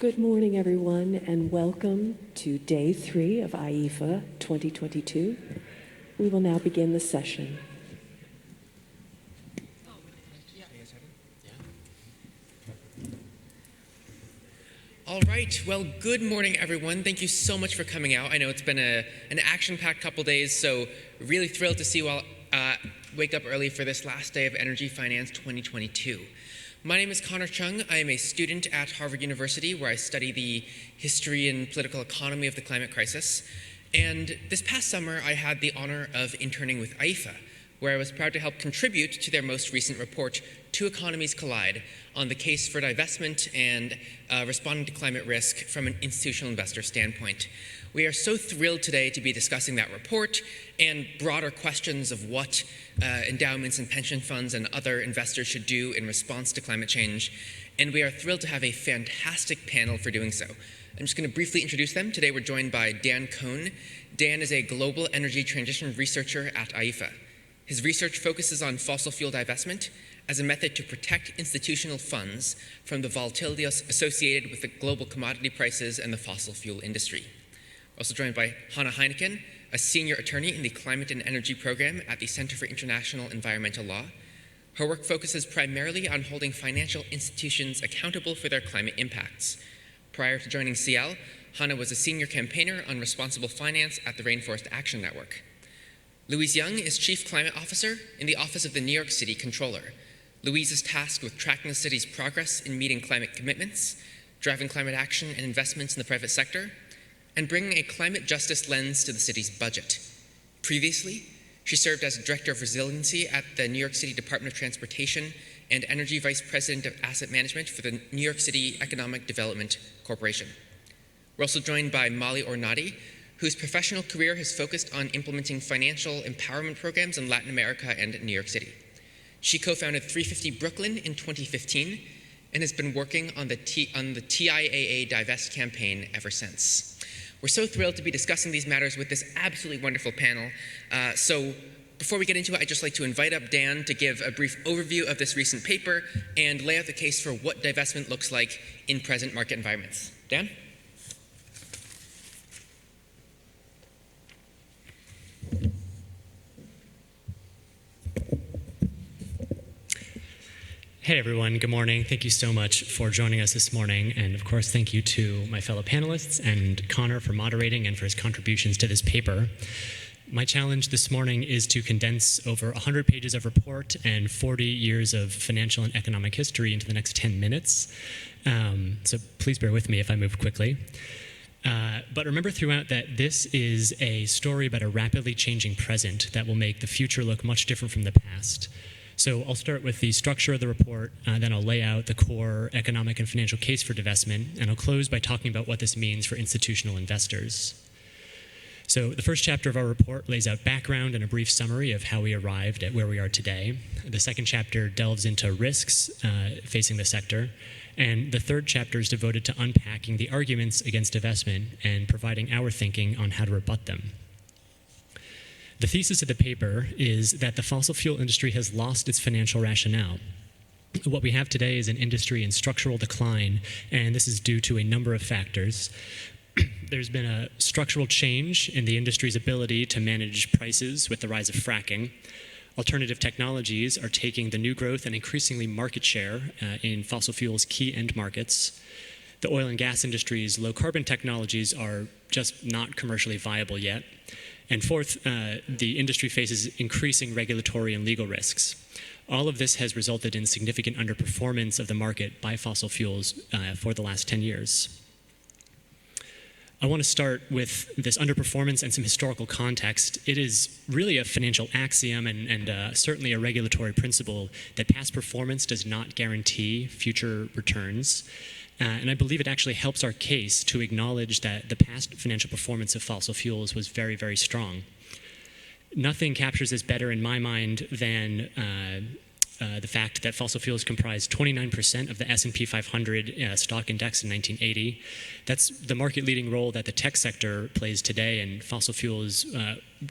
Good morning, everyone, and welcome to Day 3 of IEEFA 2022. We will now begin the session. All right, well, good morning, everyone. Thank you so much for coming out. I know it's been an action-packed couple days, so really thrilled to see you all wake up early for this last day of Energy Finance 2022. My name is Chung. I am a student at Harvard University, where I study the history and political economy of the climate crisis. And this past summer, I had the honor of interning with IEEFA, where I was proud to help contribute to their most recent report, Two Economies Collide, on the case for divestment and responding to climate risk from an institutional investor standpoint. We are so thrilled today to be discussing that report and broader questions of what endowments and pension funds and other investors should do in response to climate change. And we are thrilled to have a fantastic panel for doing so. I'm just going to briefly introduce them. Today we're joined by Cohn. Dan is a global energy transition researcher at IEEFA. His research focuses on fossil fuel divestment as a method to protect institutional funds from the volatility associated with the global commodity prices and the fossil fuel industry. We're also joined by Heineken, a senior attorney in the Climate and Energy Program at the Center for International Environmental Law. Her work focuses primarily on holding financial institutions accountable for their climate impacts. Prior to joining CL, Hana was a senior campaigner on responsible finance at the Rainforest Action Network. Louise Yeung is Chief Climate Officer in the Office of the New York City Controller. Louise is tasked with tracking the city's progress in meeting climate commitments, driving climate action and investments in the private sector, and bringing a climate justice lens to the city's budget. Previously, she served as Director of Resiliency at the New York City Department of Transportation and Energy Vice President of Asset Management for the New York City Economic Development Corporation. We're also joined by Ornati, whose professional career has focused on implementing financial empowerment programs in Latin America and New York City. She co-founded 350 Brooklyn in 2015 and has been working on the TIAA Divest campaign ever since. We're so thrilled to be discussing these matters with this absolutely wonderful panel. So before we get into it, I'd just like to invite up Dan to give a brief overview of this recent paper and lay out the case for what divestment looks like in present market environments. Dan? Hey everyone, good morning. Thank you so much for joining us this morning. And of course, thank you to my fellow panelists and Connor for moderating and for his contributions to this paper. My challenge this morning is to condense over 100 pages of report and 40 years of financial and economic history into the next 10 minutes. So please bear with me if I move quickly. But remember throughout that this is a story about a rapidly changing present that will make the future look much different from the past. So I'll start with the structure of the report, then I'll lay out the core economic and financial case for divestment, and I'll close by talking about what this means for institutional investors. So the first chapter of our report lays out background and a brief summary of how we arrived at where we are today. The second chapter delves into risks facing the sector, and the third chapter is devoted to unpacking the arguments against divestment and providing our thinking on how to rebut them. The thesis of the paper is that the fossil fuel industry has lost its financial rationale. What we have today is an industry in structural decline, and this is due to a number of factors. There's been a structural change in the industry's ability to manage prices with the rise of fracking. Alternative technologies are taking the new growth and increasingly market share in fossil fuels' key end markets. The oil and gas industry's low-carbon technologies are just not commercially viable yet. And fourth, the industry faces increasing regulatory and legal risks. All of this has resulted in significant underperformance of the market by fossil fuels for the last 10 years. I want to start with this underperformance and some historical context. It is really a financial axiom and certainly a regulatory principle that past performance does not guarantee future returns. And I believe it actually helps our case to acknowledge that the past financial performance of fossil fuels was very, very strong. Nothing captures this better in my mind than the fact that fossil fuels comprised 29% of the S&P 500 stock index in 1980. That's the market-leading role that the tech sector plays today, and fossil fuels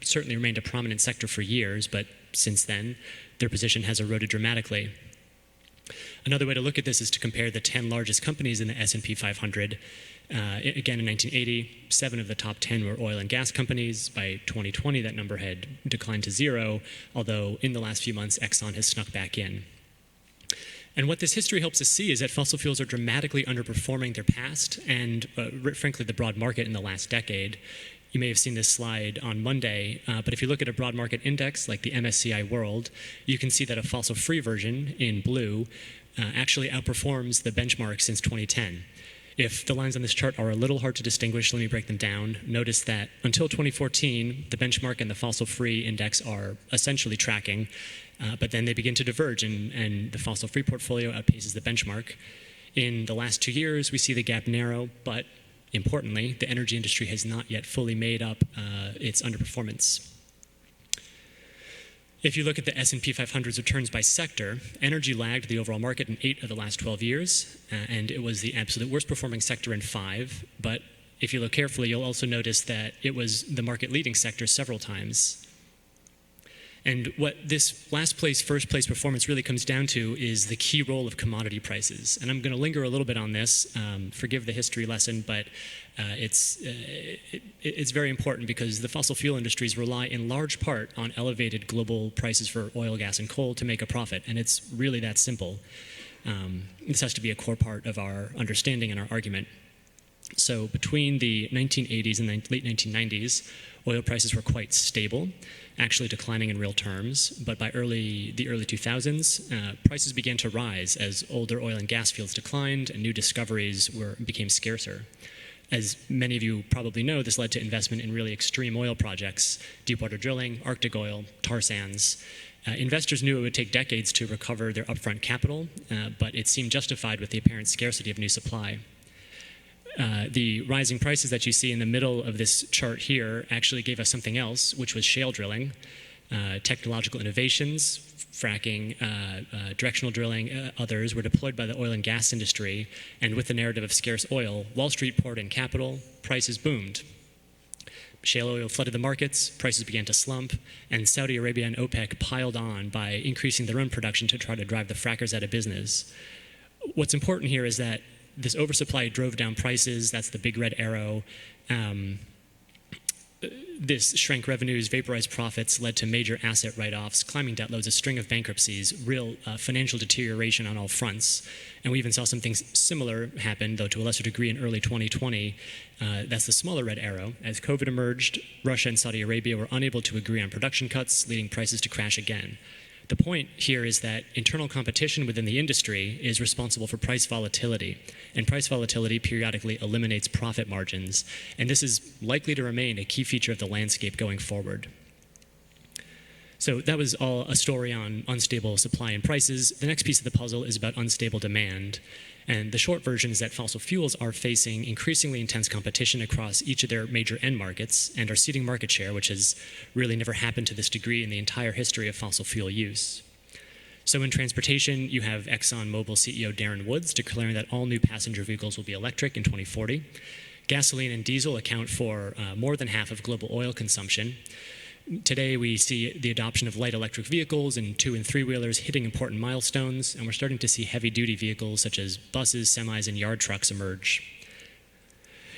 certainly remained a prominent sector for years, but since then, their position has eroded dramatically. Another way to look at this is to compare the 10 largest companies in the S&P 500. Again, in 1980, 7 of the top 10 were oil and gas companies. By 2020, that number had declined to 0, although in the last few months, Exxon has snuck back in. And what this history helps us see is that fossil fuels are dramatically underperforming their past and, frankly, the broad market in the last decade. You may have seen this slide on Monday, but if you look at a broad market index like the MSCI World, you can see that a fossil-free version in blue actually outperforms the benchmark since 2010. If the lines on this chart are a little hard to distinguish, let me break them down. Notice that until 2014, the benchmark and the fossil-free index are essentially tracking, but then they begin to diverge, and the fossil-free portfolio outpaces the benchmark. In the last 2 years, we see the gap narrow, but importantly, the energy industry has not yet fully made up its underperformance. If you look at the S&P 500's returns by sector, energy lagged the overall market in 8 of the last 12 years, and it was the absolute worst performing sector in 5. But if you look carefully, you'll also notice that it was the market leading sector several times. And what this last place, first place performance really comes down to is the key role of commodity prices. And I'm going to linger a little bit on this, forgive the history lesson, but it's very important because the fossil fuel industries rely in large part on elevated global prices for oil, gas, and coal to make a profit. And it's really that simple. This has to be a core part of our understanding and our argument. So between the 1980s and the late 1990s, oil prices were quite stable, actually declining in real terms. But by the early 2000s, prices began to rise as older oil and gas fields declined and new discoveries became scarcer. As many of you probably know, this led to investment in really extreme oil projects, deepwater drilling, Arctic oil, tar sands. Investors knew it would take decades to recover their upfront capital, but it seemed justified with the apparent scarcity of new supply. The rising prices that you see in the middle of this chart here actually gave us something else, which was shale drilling, technological innovations, fracking, directional drilling, others were deployed by the oil and gas industry, and with the narrative of scarce oil, Wall Street poured in capital, prices boomed. Shale oil flooded the markets, prices began to slump, and Saudi Arabia and OPEC piled on by increasing their own production to try to drive the frackers out of business. What's important here is that this oversupply drove down prices. That's the big red arrow. This shrank revenues, vaporized profits, led to major asset write-offs, climbing debt loads, a string of bankruptcies, real financial deterioration on all fronts. And we even saw some things similar happen, though to a lesser degree, in early 2020. That's the smaller red arrow. As COVID emerged, Russia and Saudi Arabia were unable to agree on production cuts, leading prices to crash again. The point here is that internal competition within the industry is responsible for price volatility, and price volatility periodically eliminates profit margins, and this is likely to remain a key feature of the landscape going forward. So that was all a story on unstable supply and prices. The next piece of the puzzle is about unstable demand. And the short version is that fossil fuels are facing increasingly intense competition across each of their major end markets and are ceding market share, which has really never happened to this degree in the entire history of fossil fuel use. So in transportation, you have ExxonMobil CEO Darren Woods declaring that all new passenger vehicles will be electric in 2040. Gasoline and diesel account for more than half of global oil consumption. Today, we see the adoption of light electric vehicles and 2- and 3-wheelers hitting important milestones, and we're starting to see heavy-duty vehicles such as buses, semis, and yard trucks emerge.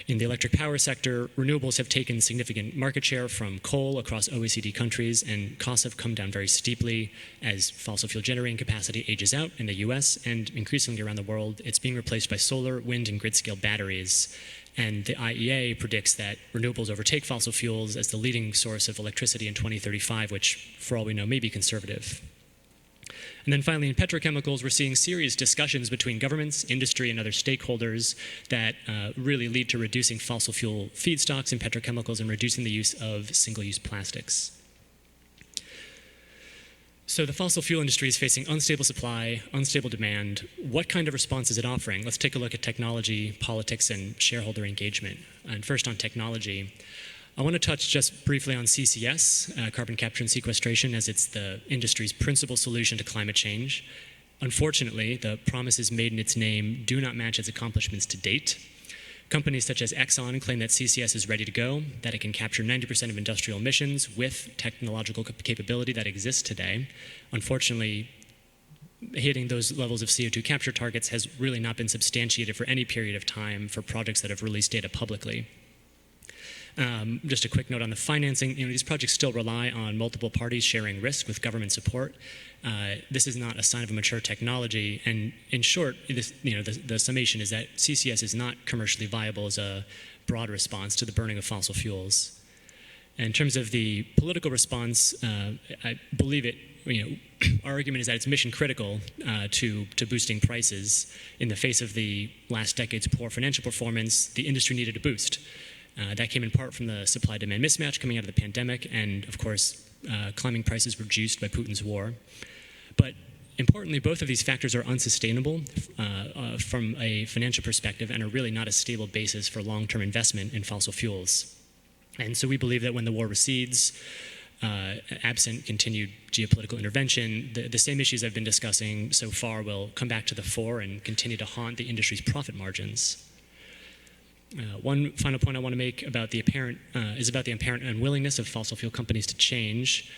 In the electric power sector, renewables have taken significant market share from coal across OECD countries, and costs have come down very steeply as fossil fuel generating capacity ages out in the US, and increasingly around the world, it's being replaced by solar, wind, and grid-scale batteries. And the IEA predicts that renewables overtake fossil fuels as the leading source of electricity in 2035, which, for all we know, may be conservative. And then finally, in petrochemicals, we're seeing serious discussions between governments, industry, and other stakeholders that really lead to reducing fossil fuel feedstocks in petrochemicals and reducing the use of single-use plastics. So the fossil fuel industry is facing unstable supply, unstable demand. What kind of response is it offering? Let's take a look at technology, politics, and shareholder engagement. And first on technology, I want to touch just briefly on CCS, carbon capture and sequestration, as it's the industry's principal solution to climate change. Unfortunately, the promises made in its name do not match its accomplishments to date. Companies such as Exxon claim that CCS is ready to go, that it can capture 90% of industrial emissions with technological capability that exists today. Unfortunately, hitting those levels of CO2 capture targets has really not been substantiated for any period of time for projects that have released data publicly. Just a quick note on the financing. These projects still rely on multiple parties sharing risk with government support. This is not a sign of a mature technology. And in short, the summation is that CCS is not commercially viable as a broad response to the burning of fossil fuels. In terms of the political response, I believe our argument is that it's mission critical to boosting prices. In the face of the last decade's poor financial performance, the industry needed a boost. That came in part from the supply-demand mismatch coming out of the pandemic, and of course, climbing prices were juiced by Putin's war. But importantly, both of these factors are unsustainable from a financial perspective and are really not a stable basis for long-term investment in fossil fuels. And so we believe that when the war recedes, absent continued geopolitical intervention, the same issues I've been discussing so far will come back to the fore and continue to haunt the industry's profit margins. One final point I want to make about the apparent unwillingness of fossil fuel companies to change.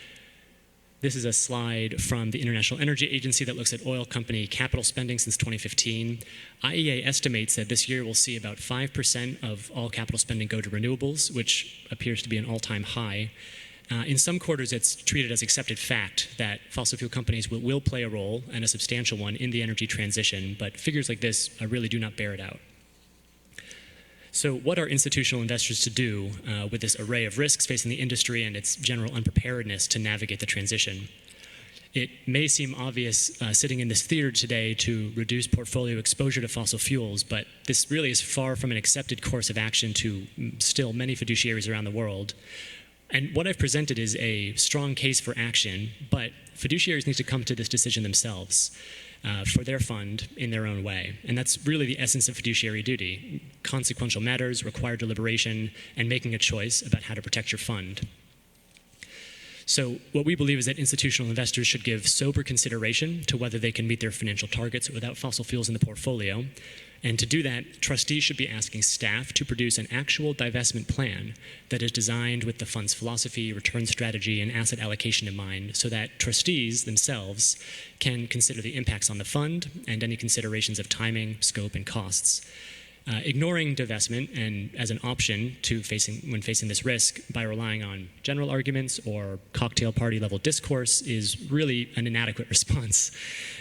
This is a slide from the International Energy Agency that looks at oil company capital spending since 2015. IEA estimates that this year we'll see about 5% of all capital spending go to renewables, which appears to be an all-time high. In some quarters, it's treated as accepted fact that fossil fuel companies will play a role, and a substantial one, in the energy transition, but figures like this really do not bear it out. So what are institutional investors to do with this array of risks facing the industry and its general unpreparedness to navigate the transition? It may seem obvious sitting in this theater today to reduce portfolio exposure to fossil fuels, but this really is far from an accepted course of action to still many fiduciaries around the world. And what I've presented is a strong case for action, but fiduciaries need to come to this decision themselves for their fund in their own way. And that's really the essence of fiduciary duty. Consequential matters require deliberation and making a choice about how to protect your fund. So what we believe is that institutional investors should give sober consideration to whether they can meet their financial targets without fossil fuels in the portfolio. And to do that, trustees should be asking staff to produce an actual divestment plan that is designed with the fund's philosophy, return strategy, and asset allocation in mind, so that trustees themselves can consider the impacts on the fund and any considerations of timing, scope, and costs. Ignoring divestment and as an option when facing this risk by relying on general arguments or cocktail party level discourse is really an inadequate response.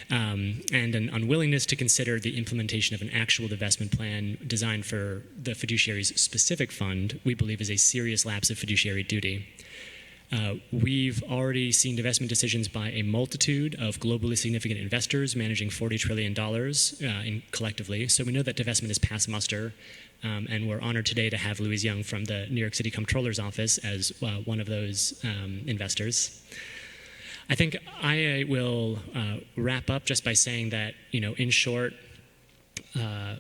And an unwillingness to consider the implementation of an actual divestment plan designed for the fiduciary's specific fund, we believe, is a serious lapse of fiduciary duty. We've already seen divestment decisions by a multitude of globally significant investors managing $40 trillion collectively. So we know that divestment is past muster, and we're honored today to have Louise Yeung from the New York City Comptroller's Office as one of those investors. I think I will wrap up just by saying that, in short,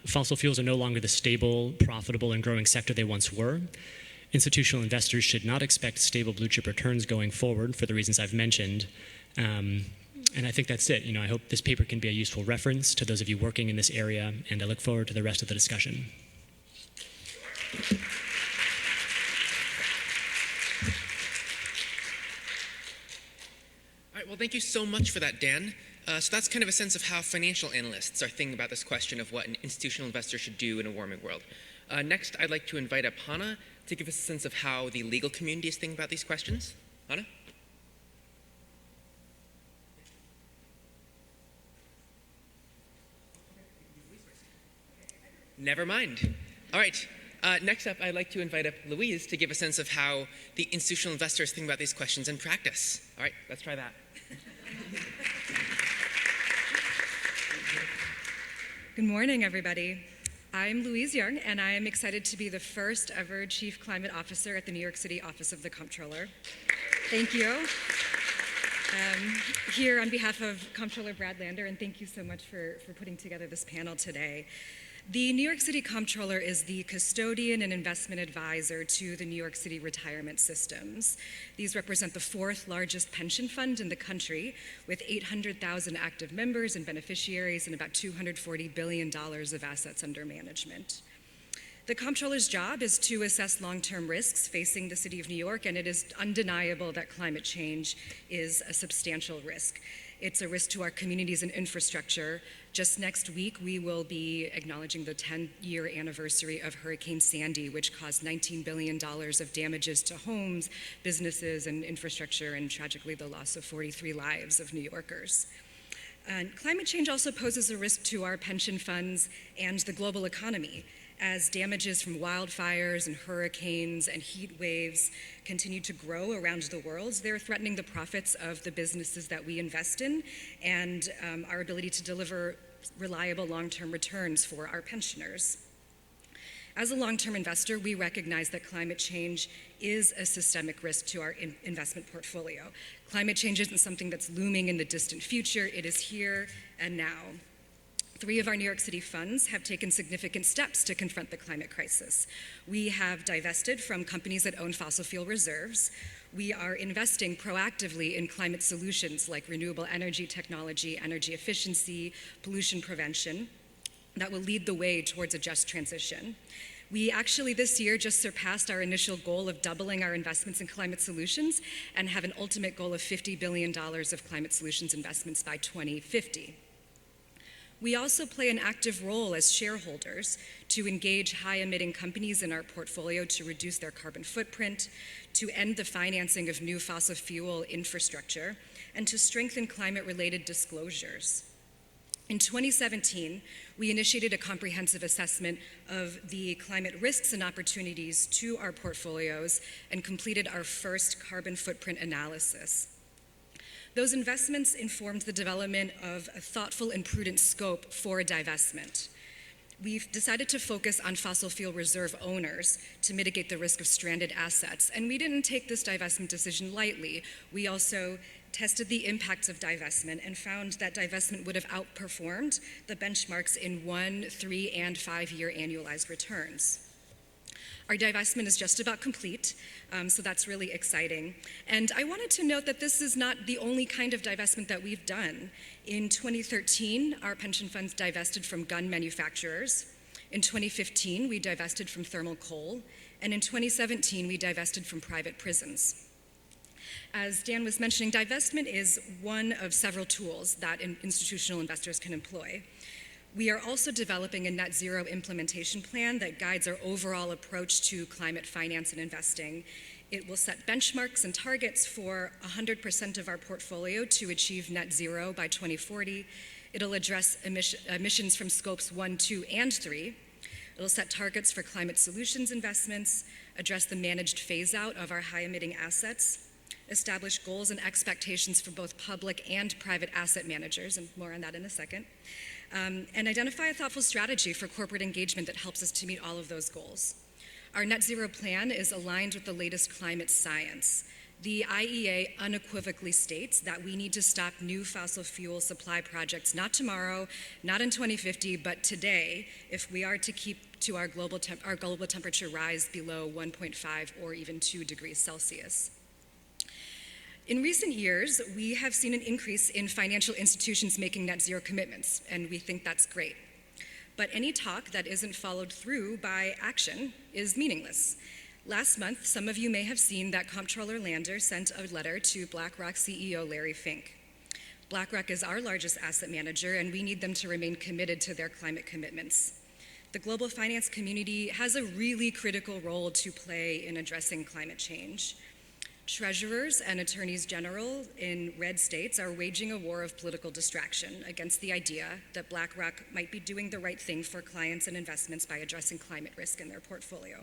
fossil fuels are no longer the stable, profitable, and growing sector they once were. Institutional investors should not expect stable blue chip returns going forward for the reasons I've mentioned. And I think that's it. I hope this paper can be a useful reference to those of you working in this area, and I look forward to the rest of the discussion. All right, well, thank you so much for that, Dan. So that's kind of a sense of how financial analysts are thinking about this question of what an institutional investor should do in a warming world. Next, I'd like to invite up Hana to give us a sense of how the legal community is thinking about these questions. Hana? Never mind. All right. Next up, I'd like to invite up Louise to give a sense of how the institutional investors think about these questions in practice. All right, let's try that. Good morning, everybody. I'm Louise Yeung, and I am excited to be the first ever Chief Climate Officer at the New York City Office of the Comptroller. Thank you. Here on behalf of Comptroller Brad Lander, and thank you so much for putting together this panel today. The New York City Comptroller is the custodian and investment advisor to the New York City retirement systems. These represent the fourth largest pension fund in the country, with 800,000 active members and beneficiaries and about $240 billion of assets under management. The comptroller's job is to assess long-term risks facing the City of New York, and it is undeniable that climate change is a substantial risk. It's a risk to our communities and infrastructure. Just next week, we will be acknowledging the 10-year anniversary of Hurricane Sandy, which caused $19 billion of damages to homes, businesses, and infrastructure, and tragically the loss of 43 lives of New Yorkers. And climate change also poses a risk to our pension funds and the global economy. As damages from wildfires and hurricanes and heat waves continue to grow around the world, they're threatening the profits of the businesses that we invest in and our ability to deliver reliable long-term returns for our pensioners. As a long-term investor, we recognize that climate change is a systemic risk to our investment portfolio. Climate change isn't something that's looming in the distant future, it is here and now. 3 of our New York City funds have taken significant steps to confront the climate crisis. We have divested from companies that own fossil fuel reserves. We are investing proactively in climate solutions like renewable energy technology, energy efficiency, pollution prevention that will lead the way towards a just transition. We actually this year just surpassed our initial goal of doubling our investments in climate solutions and have an ultimate goal of $50 billion of climate solutions investments by 2050. We also play an active role as shareholders to engage high-emitting companies in our portfolio to reduce their carbon footprint, to end the financing of new fossil fuel infrastructure, and to strengthen climate-related disclosures. In 2017, we initiated a comprehensive assessment of the climate risks and opportunities to our portfolios and completed our first carbon footprint analysis. Those investments informed the development of a thoughtful and prudent scope for a divestment. We've decided to focus on fossil fuel reserve owners to mitigate the risk of stranded assets, and we didn't take this divestment decision lightly. We also tested the impacts of divestment and found that divestment would have outperformed the benchmarks in 1, 3, and 5-year annualized returns. Our divestment is just about complete, so that's really exciting. And I wanted to note that this is not the only kind of divestment that we've done. In 2013, our pension funds divested from gun manufacturers. In 2015, we divested from thermal coal. And in 2017, we divested from private prisons. As Dan was mentioning, divestment is one of several tools that institutional investors can employ. We are also developing a net zero implementation plan that guides our overall approach to climate finance and investing. It will set benchmarks and targets for 100% of our portfolio to achieve net zero by 2040. It'll address emissions from scopes 1, 2, and 3. It'll set targets for climate solutions investments, address the managed phase out of our high emitting assets, establish goals and expectations for both public and private asset managers, and more on that in a second, and identify a thoughtful strategy for corporate engagement that helps us to meet all of those goals. Our net zero plan is aligned with the latest climate science. The IEA unequivocally states that we need to stop new fossil fuel supply projects, not tomorrow, not in 2050, but today, if we are to keep to our global temperature rise below 1.5 or even 2 degrees Celsius. In recent years, we have seen an increase in financial institutions making net zero commitments, and we think that's great. But any talk that isn't followed through by action is meaningless. Last month, some of you may have seen that Comptroller Lander sent a letter to BlackRock CEO Larry Fink. BlackRock is our largest asset manager, and we need them to remain committed to their climate commitments. The global finance community has a really critical role to play in addressing climate change. Treasurers and attorneys general in red states are waging a war of political distraction against the idea that BlackRock might be doing the right thing for clients and investments by addressing climate risk in their portfolio.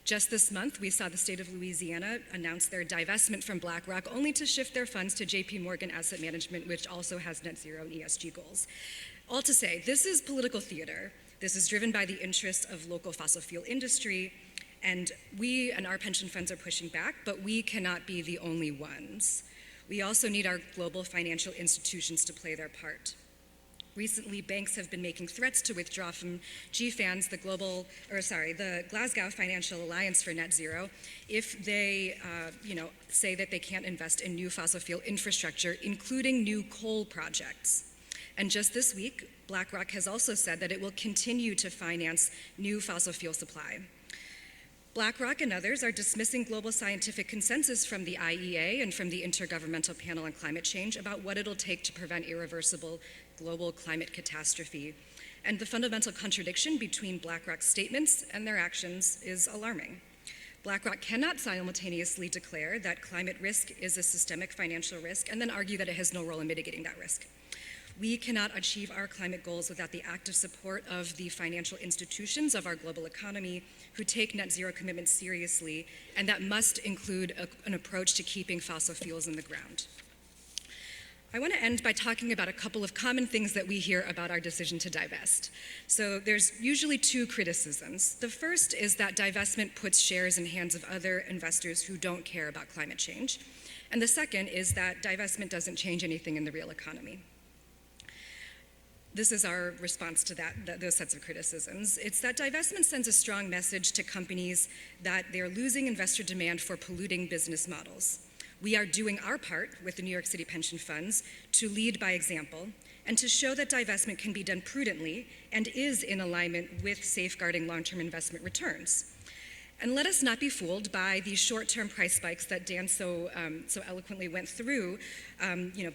Just this month, we saw the state of Louisiana announce their divestment from BlackRock, only to shift their funds to JP Morgan Asset Management, which also has net zero and ESG goals. All to say, this is political theater. This is driven by the interests of local fossil fuel industry, and we and our pension funds are pushing back, but we cannot be the only ones. We also need our global financial institutions to play their part. Recently, banks have been making threats to withdraw from GFANZ, the Glasgow Financial Alliance for Net Zero, if they, say that they can't invest in new fossil fuel infrastructure, including new coal projects. And just this week, BlackRock has also said that it will continue to finance new fossil fuel supply. BlackRock and others are dismissing global scientific consensus from the IEA and from the Intergovernmental Panel on Climate Change about what it'll take to prevent irreversible global climate catastrophe. And the fundamental contradiction between BlackRock's statements and their actions is alarming. BlackRock cannot simultaneously declare that climate risk is a systemic financial risk and then argue that it has no role in mitigating that risk. We cannot achieve our climate goals without the active support of the financial institutions of our global economy who take net zero commitments seriously, and that must include an approach to keeping fossil fuels in the ground. I want to end by talking about a couple of common things that we hear about our decision to divest. So there's usually two criticisms. The first is that divestment puts shares in hands of other investors who don't care about climate change. And the second is that divestment doesn't change anything in the real economy. This is our response to those sets of criticisms. It's that divestment sends a strong message to companies that they're losing investor demand for polluting business models. We are doing our part with the New York City pension funds to lead by example and to show that divestment can be done prudently and is in alignment with safeguarding long-term investment returns. And let us not be fooled by these short-term price spikes that Dan so eloquently went through,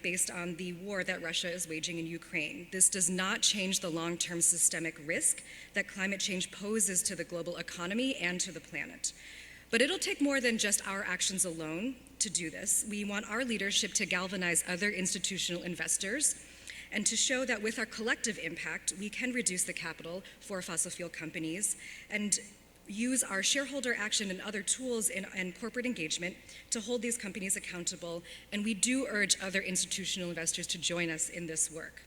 based on the war that Russia is waging in Ukraine. This does not change the long-term systemic risk that climate change poses to the global economy and to the planet. But it'll take more than just our actions alone to do this. We want our leadership to galvanize other institutional investors and to show that with our collective impact, we can reduce the capital for fossil fuel companies and use our shareholder action and other tools and corporate engagement to hold these companies accountable, and we do urge other institutional investors to join us in this work.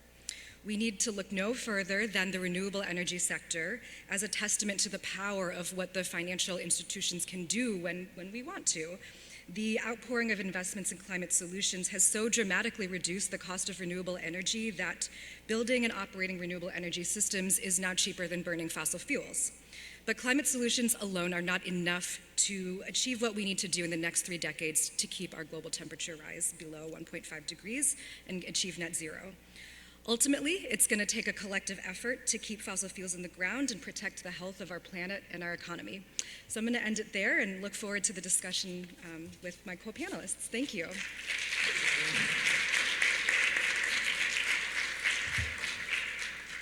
We need to look no further than the renewable energy sector as a testament to the power of what the financial institutions can do when we want to. The outpouring of investments in climate solutions has so dramatically reduced the cost of renewable energy that building and operating renewable energy systems is now cheaper than burning fossil fuels. But climate solutions alone are not enough to achieve what we need to do in the next 3 decades to keep our global temperature rise below 1.5 degrees and achieve net zero. Ultimately, it's going to take a collective effort to keep fossil fuels in the ground and protect the health of our planet and our economy. So I'm going to end it there and look forward to the discussion with my co-panelists. Thank you.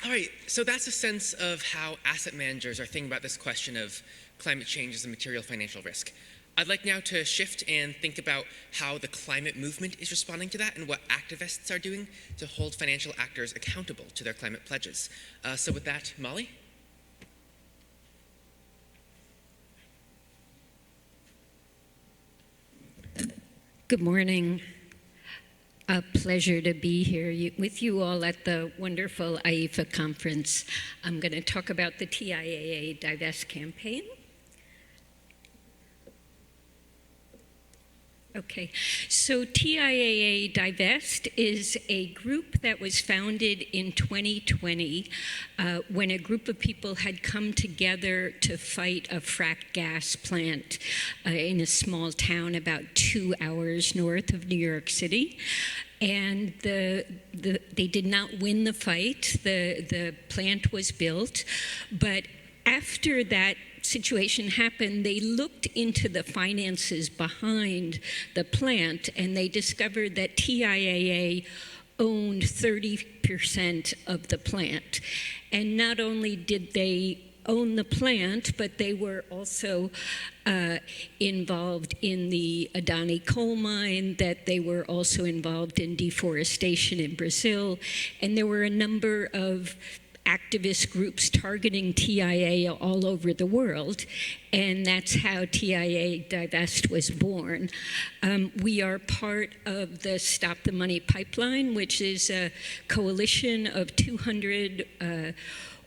All right, so that's a sense of how asset managers are thinking about this question of climate change as a material financial risk. I'd like now to shift and think about how the climate movement is responding to that and what activists are doing to hold financial actors accountable to their climate pledges. So with that, Molly? Good morning. A pleasure to be here with you all at the wonderful IEEFA conference. I'm going to talk about the TIAA Divest campaign. Okay, so TIAA Divest is a group that was founded in 2020 when a group of people had come together to fight a fracked gas plant in a small town about 2 hours north of New York City. And they did not win the fight. The plant was built, but after that situation happened, they looked into the finances behind the plant, and they discovered that TIAA owned 30% of the plant. And not only did they own the plant, but they were also involved in the Adani coal mine, that they were also involved in deforestation in Brazil, and there were a number of activist groups targeting TIAA all over the world, and that's how TIAA Divest was born. We are part of the Stop the Money Pipeline, which is a coalition of 200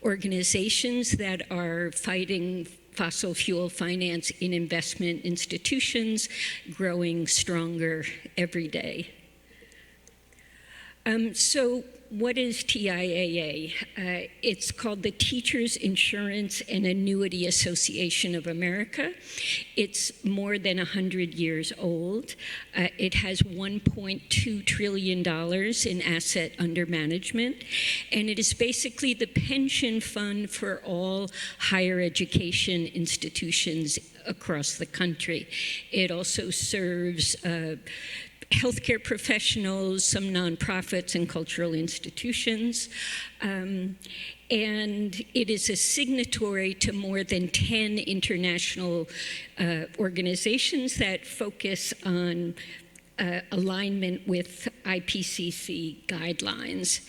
organizations that are fighting fossil fuel finance in investment institutions, growing stronger every day. So what is TIAA? It's called the Teachers Insurance and Annuity Association of America. It's more than 100 years old. It has $1.2 trillion in asset under management, and it is basically the pension fund for all higher education institutions across the country. It also serves healthcare professionals, some nonprofits, and cultural institutions. And it is a signatory to more than 10 international organizations that focus on alignment with IPCC guidelines.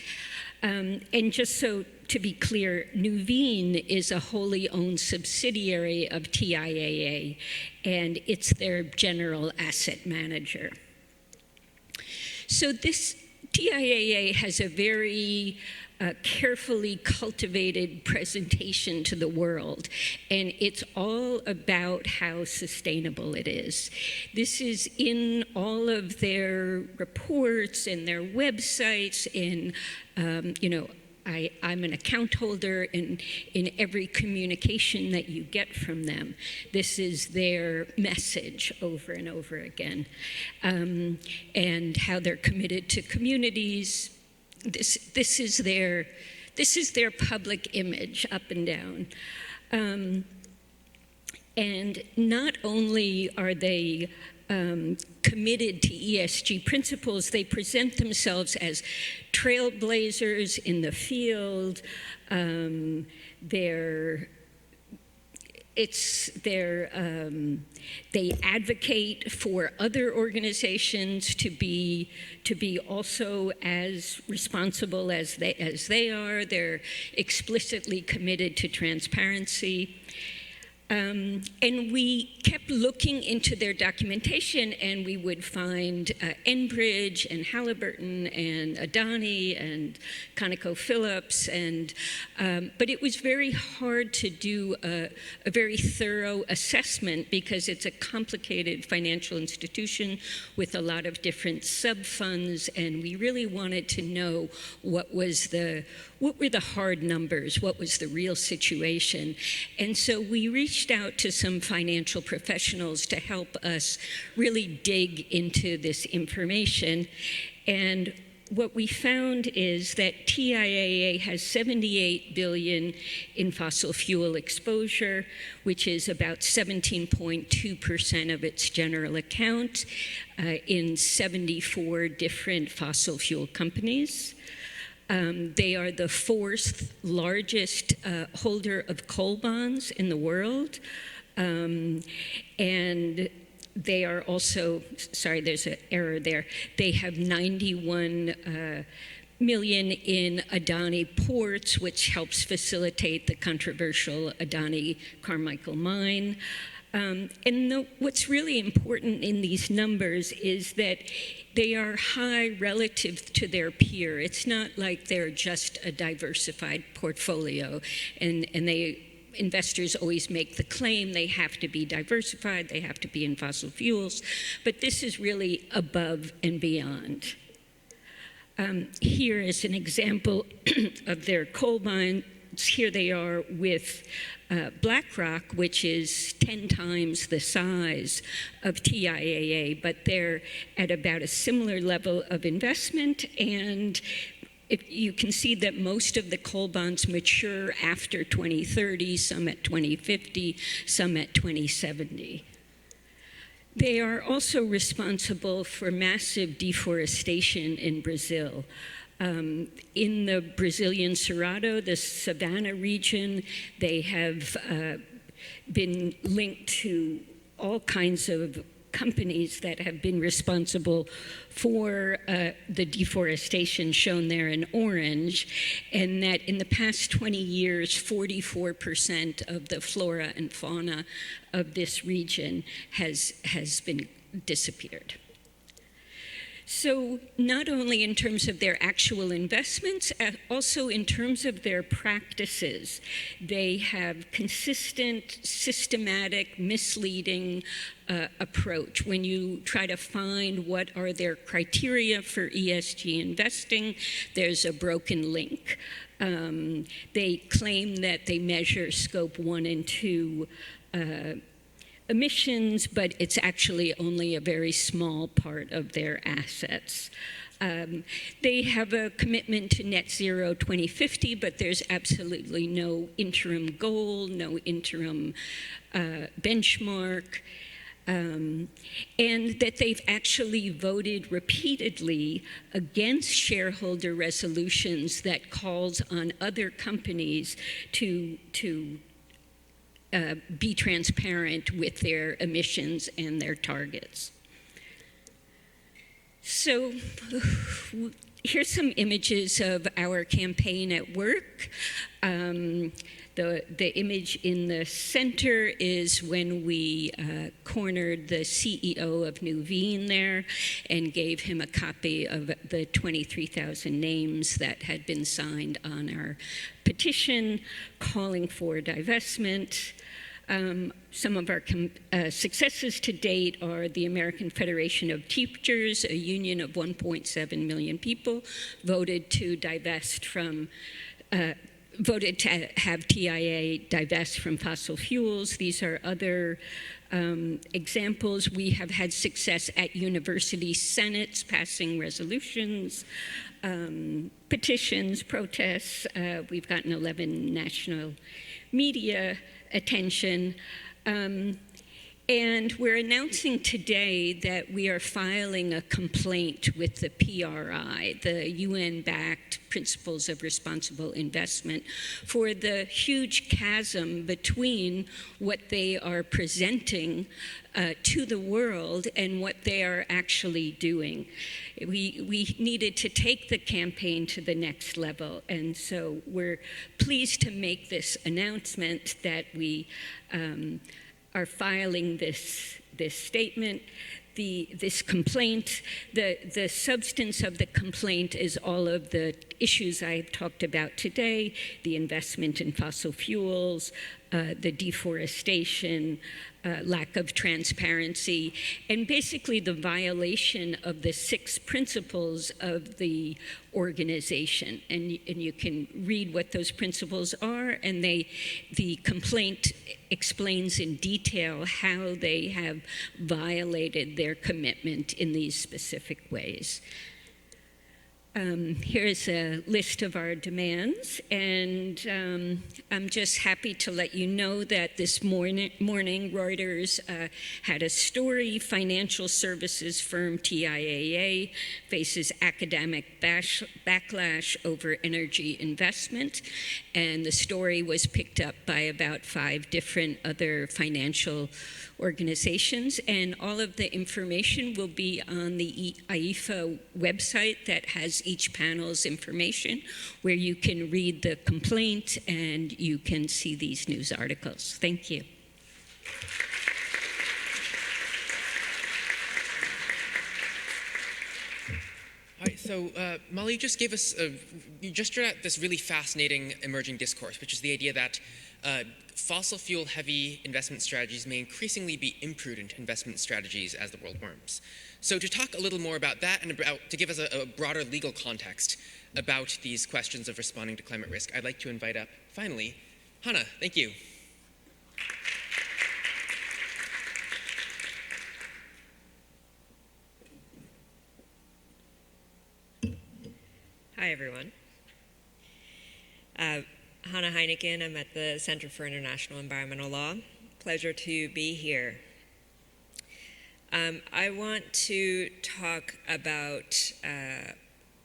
And just so to be clear, Nuveen is a wholly owned subsidiary of TIAA, and it's their general asset manager. So this TIAA has a very carefully cultivated presentation to the world, and it's all about how sustainable it is. This is in all of their reports and their websites, I'm an account holder in every communication that you get from them. This is their message over and over again, and how they're committed to communities. This is their public image up and down. And not only are they committed to ESG principles, they present themselves as trailblazers in the field. They advocate for other organizations to be also as responsible as they are. They're explicitly committed to transparency. And we kept looking into their documentation, and we would find Enbridge and Halliburton and Adani and ConocoPhillips, but it was very hard to do a very thorough assessment because it's a complicated financial institution with a lot of different sub-funds, and we really wanted to know what were the hard numbers, what was the real situation. And so we reached out to some financial professionals to help us really dig into this information. And what we found is that TIAA has $78 billion in fossil fuel exposure, which is about 17.2% of its general account in 74 different fossil fuel companies. They are the fourth largest holder of coal bonds in the world. And they are also, sorry, there's an error there. They have 91 million in Adani ports, which helps facilitate the controversial Adani Carmichael mine. What's really important in these numbers is that they are high relative to their peer. It's not like they're just a diversified portfolio, and investors always make the claim they have to be diversified, they have to be in fossil fuels, but this is really above and beyond. Here is an example of their coal mines. Here they are with BlackRock, which is 10 times the size of TIAA, but they're at about a similar level of investment. And you can see that most of the coal bonds mature after 2030, some at 2050, some at 2070. They are also responsible for massive deforestation in Brazil. In the Brazilian Cerrado, the Savannah region, they have been linked to all kinds of companies that have been responsible for the deforestation shown there in orange, and that in the past 20 years, 44% of the flora and fauna of this region has been disappeared. So not only in terms of their actual investments, also in terms of their practices, they have consistent, systematic, misleading approach. When you try to find what are their criteria for ESG investing, there's a broken link. They claim that they measure scope 1 and 2 emissions, but it's actually only a very small part of their assets. They have a commitment to net zero 2050, but there's absolutely no interim goal, no interim benchmark, and that they've actually voted repeatedly against shareholder resolutions that calls on other companies to be transparent with their emissions and their targets. So here's some images of our campaign at work. The image in the center is when we cornered the CEO of Nuveen there and gave him a copy of the 23,000 names that had been signed on our petition calling for divestment. Some of our successes to date are the American Federation of Teachers, a union of 1.7 million people, voted to divest from voted to have TIA divest from fossil fuels. These are other examples. We have had success at university senates passing resolutions, petitions, protests. We've gotten 11 national media attention. And we're announcing today that we are filing a complaint with the PRI, the UN-backed Principles of Responsible Investment, for the huge chasm between what they are presenting to the world and what they are actually doing. We needed to take the campaign to the next level, and so we're pleased to make this announcement that we are filing this statement, this complaint. The substance of the complaint is all of the issues I've talked about today: the investment in fossil fuels, the deforestation, lack of transparency, and basically the violation of the 6 principles of the organization. And you can read what those principles are, and the complaint explains in detail how they have violated their commitment in these specific ways. Here's a list of our demands, and I'm just happy to let you know that this morning Reuters had a story: financial services firm TIAA faces academic backlash over energy investment, and the story was picked up by about 5 different other financial organizations, and all of the information will be on the IEEFA website that has each panel's information, where you can read the complaint and you can see these news articles. Thank you. All right, so Molly, you just gave us, you just drew out this really fascinating emerging discourse, which is the idea that fossil fuel heavy investment strategies may increasingly be imprudent investment strategies as the world warms. So to talk a little more about that and to give us a broader legal context about these questions of responding to climate risk, I'd like to invite up, finally, Hana. Thank you. Hi, everyone. Hana Heineken. I'm at the Center for International Environmental Law. Pleasure to be here. I want to talk about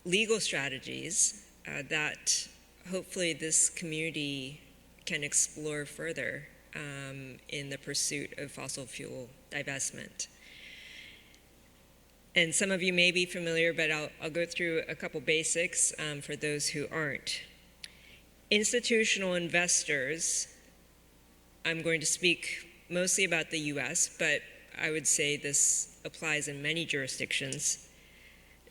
legal strategies that hopefully this community can explore further in the pursuit of fossil fuel divestment. And some of you may be familiar, but I'll go through a couple basics for those who aren't. Institutional investors, I'm going to speak mostly about the US, but I would say this applies in many jurisdictions,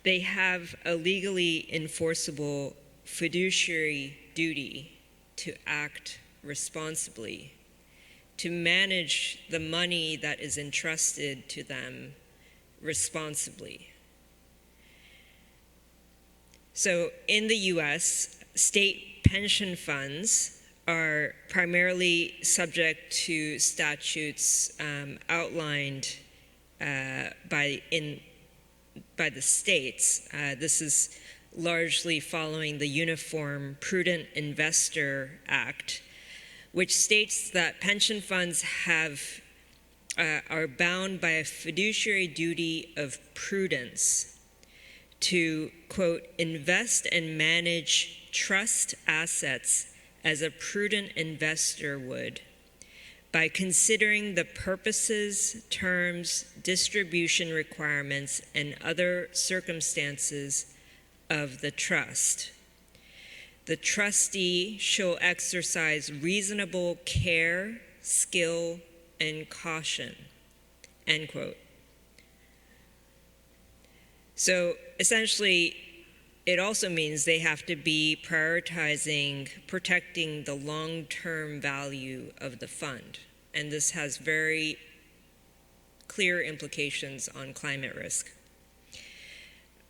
they have a legally enforceable fiduciary duty to act responsibly, to manage the money that is entrusted to them responsibly. So in the US, state pension funds are primarily subject to statutes outlined by the states. This is largely following the Uniform Prudent Investor Act, which states that pension funds are bound by a fiduciary duty of prudence to, quote, invest and manage trust assets as a prudent investor would, by considering the purposes, terms, distribution requirements, and other circumstances of the trust. The trustee shall exercise reasonable care, skill, and caution, end quote. So essentially, it also means they have to be prioritizing protecting the long-term value of the fund. And this has very clear implications on climate risk.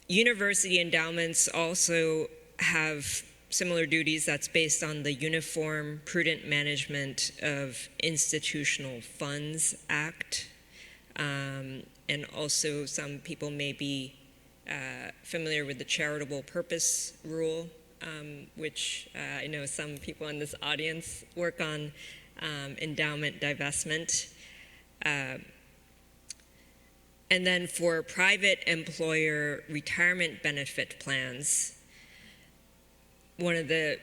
University endowments also have similar duties that's based on the Uniform Prudent Management of Institutional Funds Act. And also some people may be familiar with the charitable purpose rule, which I know some people in this audience work on endowment divestment. And then for private employer retirement benefit plans, one of the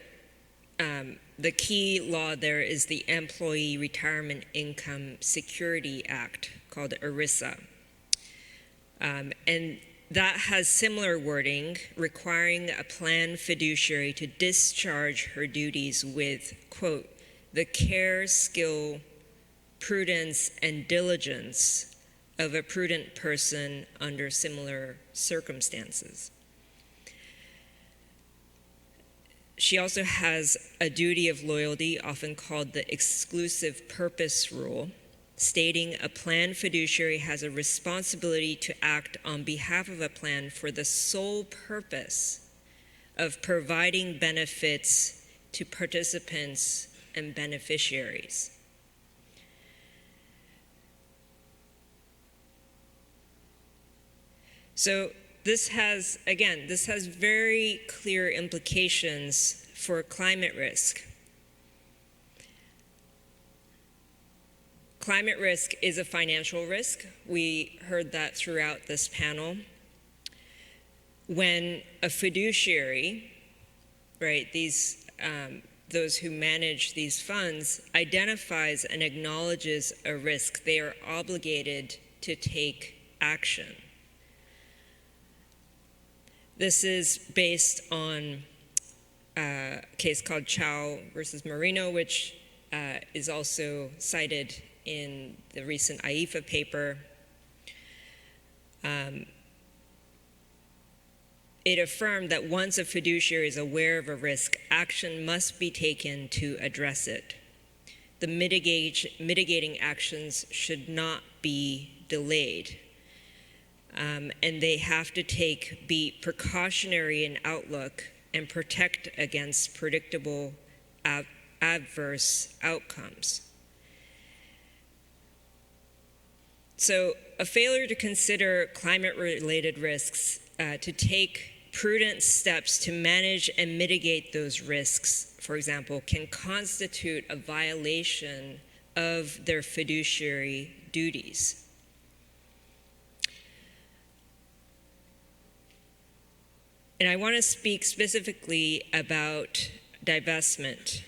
key law there is the Employee Retirement Income Security Act, called ERISA. And that has similar wording requiring a plan fiduciary to discharge her duties with, quote, the care, skill, prudence, and diligence of a prudent person under similar circumstances. She also has a duty of loyalty, often called the exclusive purpose rule, stating a plan fiduciary has a responsibility to act on behalf of a plan for the sole purpose of providing benefits to participants and beneficiaries. So this has very clear implications for climate risk. Climate risk is a financial risk. We heard that throughout this panel. When a fiduciary, right, those who manage these funds, identifies and acknowledges a risk, they are obligated to take action. This is based on a case called Chow versus Marino, which is also cited in the recent IEEFA paper. It affirmed that once a fiduciary is aware of a risk, action must be taken to address it. The mitigating actions should not be delayed. And they have to be precautionary in outlook and protect against predictable adverse outcomes. So a failure to consider climate-related risks, to take prudent steps to manage and mitigate those risks, for example, can constitute a violation of their fiduciary duties. And I want to speak specifically about divestment.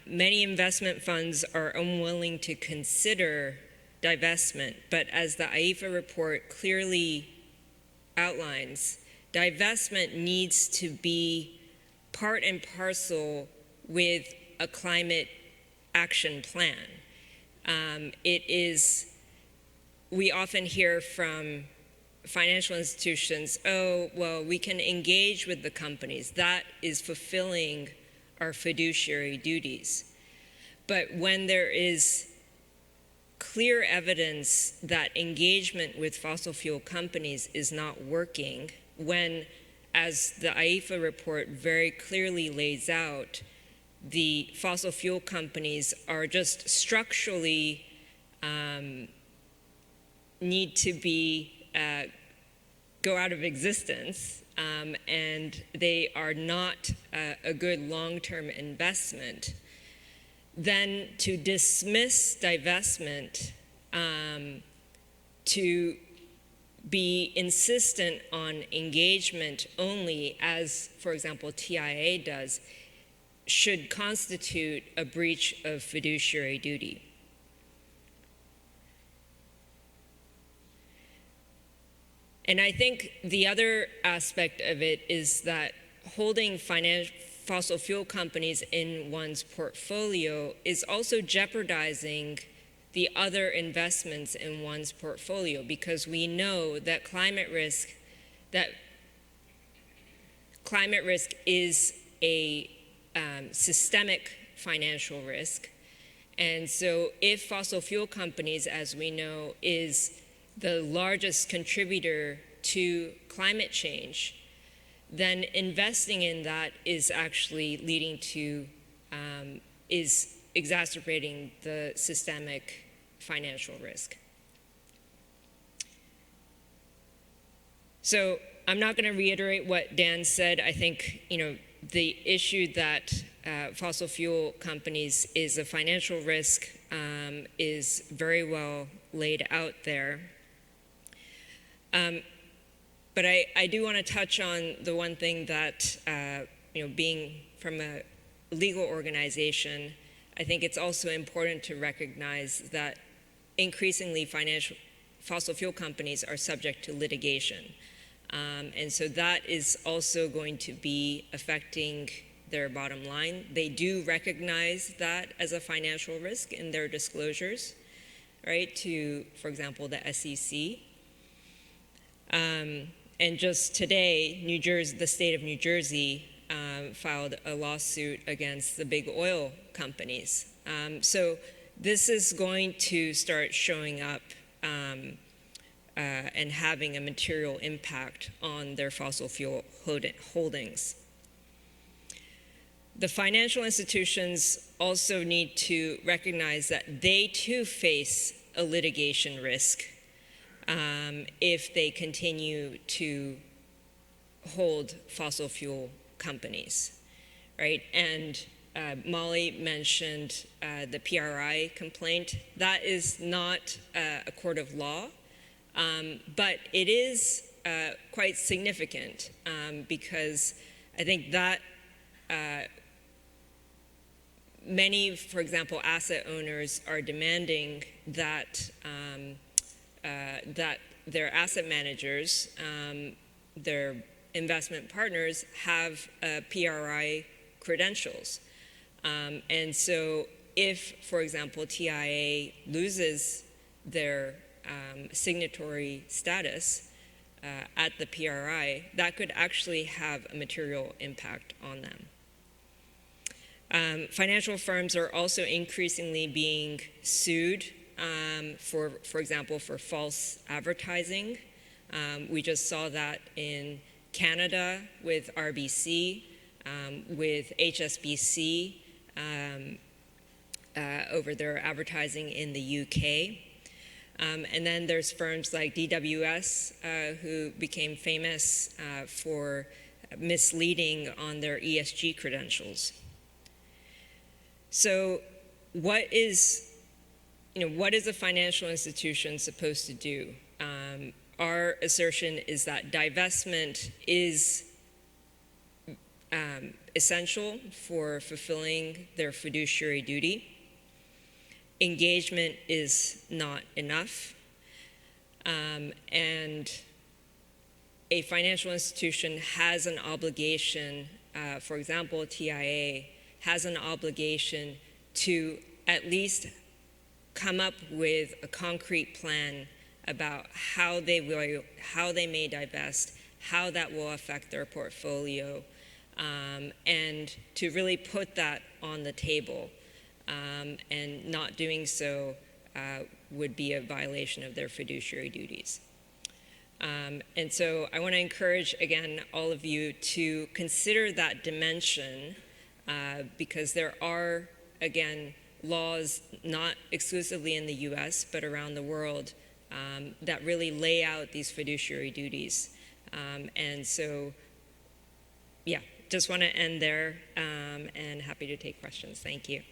Many investment funds are unwilling to consider divestment, but as the IEEFA report clearly outlines, divestment needs to be part and parcel with a climate action plan. We often hear from financial institutions, oh, well, we can engage with the companies. That is fulfilling our fiduciary duties. But when there is clear evidence that engagement with fossil fuel companies is not working, when, as the IEEFA report very clearly lays out, the fossil fuel companies are just structurally need to be go out of existence, and they are not a good long-term investment, then to dismiss divestment, to be insistent on engagement only, as, for example, TIA does, should constitute a breach of fiduciary duty. And I think the other aspect of it is that holding fossil fuel companies in one's portfolio is also jeopardizing the other investments in one's portfolio, because we know that climate risk is a systemic financial risk. And so if fossil fuel companies, as we know, is the largest contributor to climate change, then investing in that is actually leading to, is exacerbating the systemic financial risk. So I'm not going to reiterate what Dan said. I think, the issue that fossil fuel companies is a financial risk is very well laid out there. But I do want to touch on the one thing that, being from a legal organization, I think it's also important to recognize that increasingly fossil fuel companies are subject to litigation. And so that is also going to be affecting their bottom line. They do recognize that as a financial risk in their disclosures, right, to, for example, the SEC. And just today, the state of New Jersey filed a lawsuit against the big oil companies. So this is going to start showing up and having a material impact on their fossil fuel holdings. The financial institutions also need to recognize that they too face a litigation risk if they continue to hold fossil fuel companies, right? And Molly mentioned the PRI complaint. That is not a court of law, but it is quite significant because I think that many, for example, asset owners are demanding that that their asset managers, their investment partners, have PRI credentials. And so if, for example, TIA loses their signatory status at the PRI, that could actually have a material impact on them. Financial firms are also increasingly being sued for example, for false advertising. We just saw that in Canada with RBC, with HSBC over their advertising in the UK. And then there's firms like DWS who became famous for misleading on their ESG credentials. So what is a financial institution supposed to do? Our assertion is that divestment is essential for fulfilling their fiduciary duty. Engagement is not enough. And a financial institution has an obligation, for example, TIA has an obligation to at least come up with a concrete plan about how they may divest, how that will affect their portfolio, and to really put that on the table. And not doing so would be a violation of their fiduciary duties. And so I want to encourage, again, all of you to consider that dimension because there are, again, laws not exclusively in the US, but around the world that really lay out these fiduciary duties. And so, yeah, just want to end there and happy to take questions. Thank you.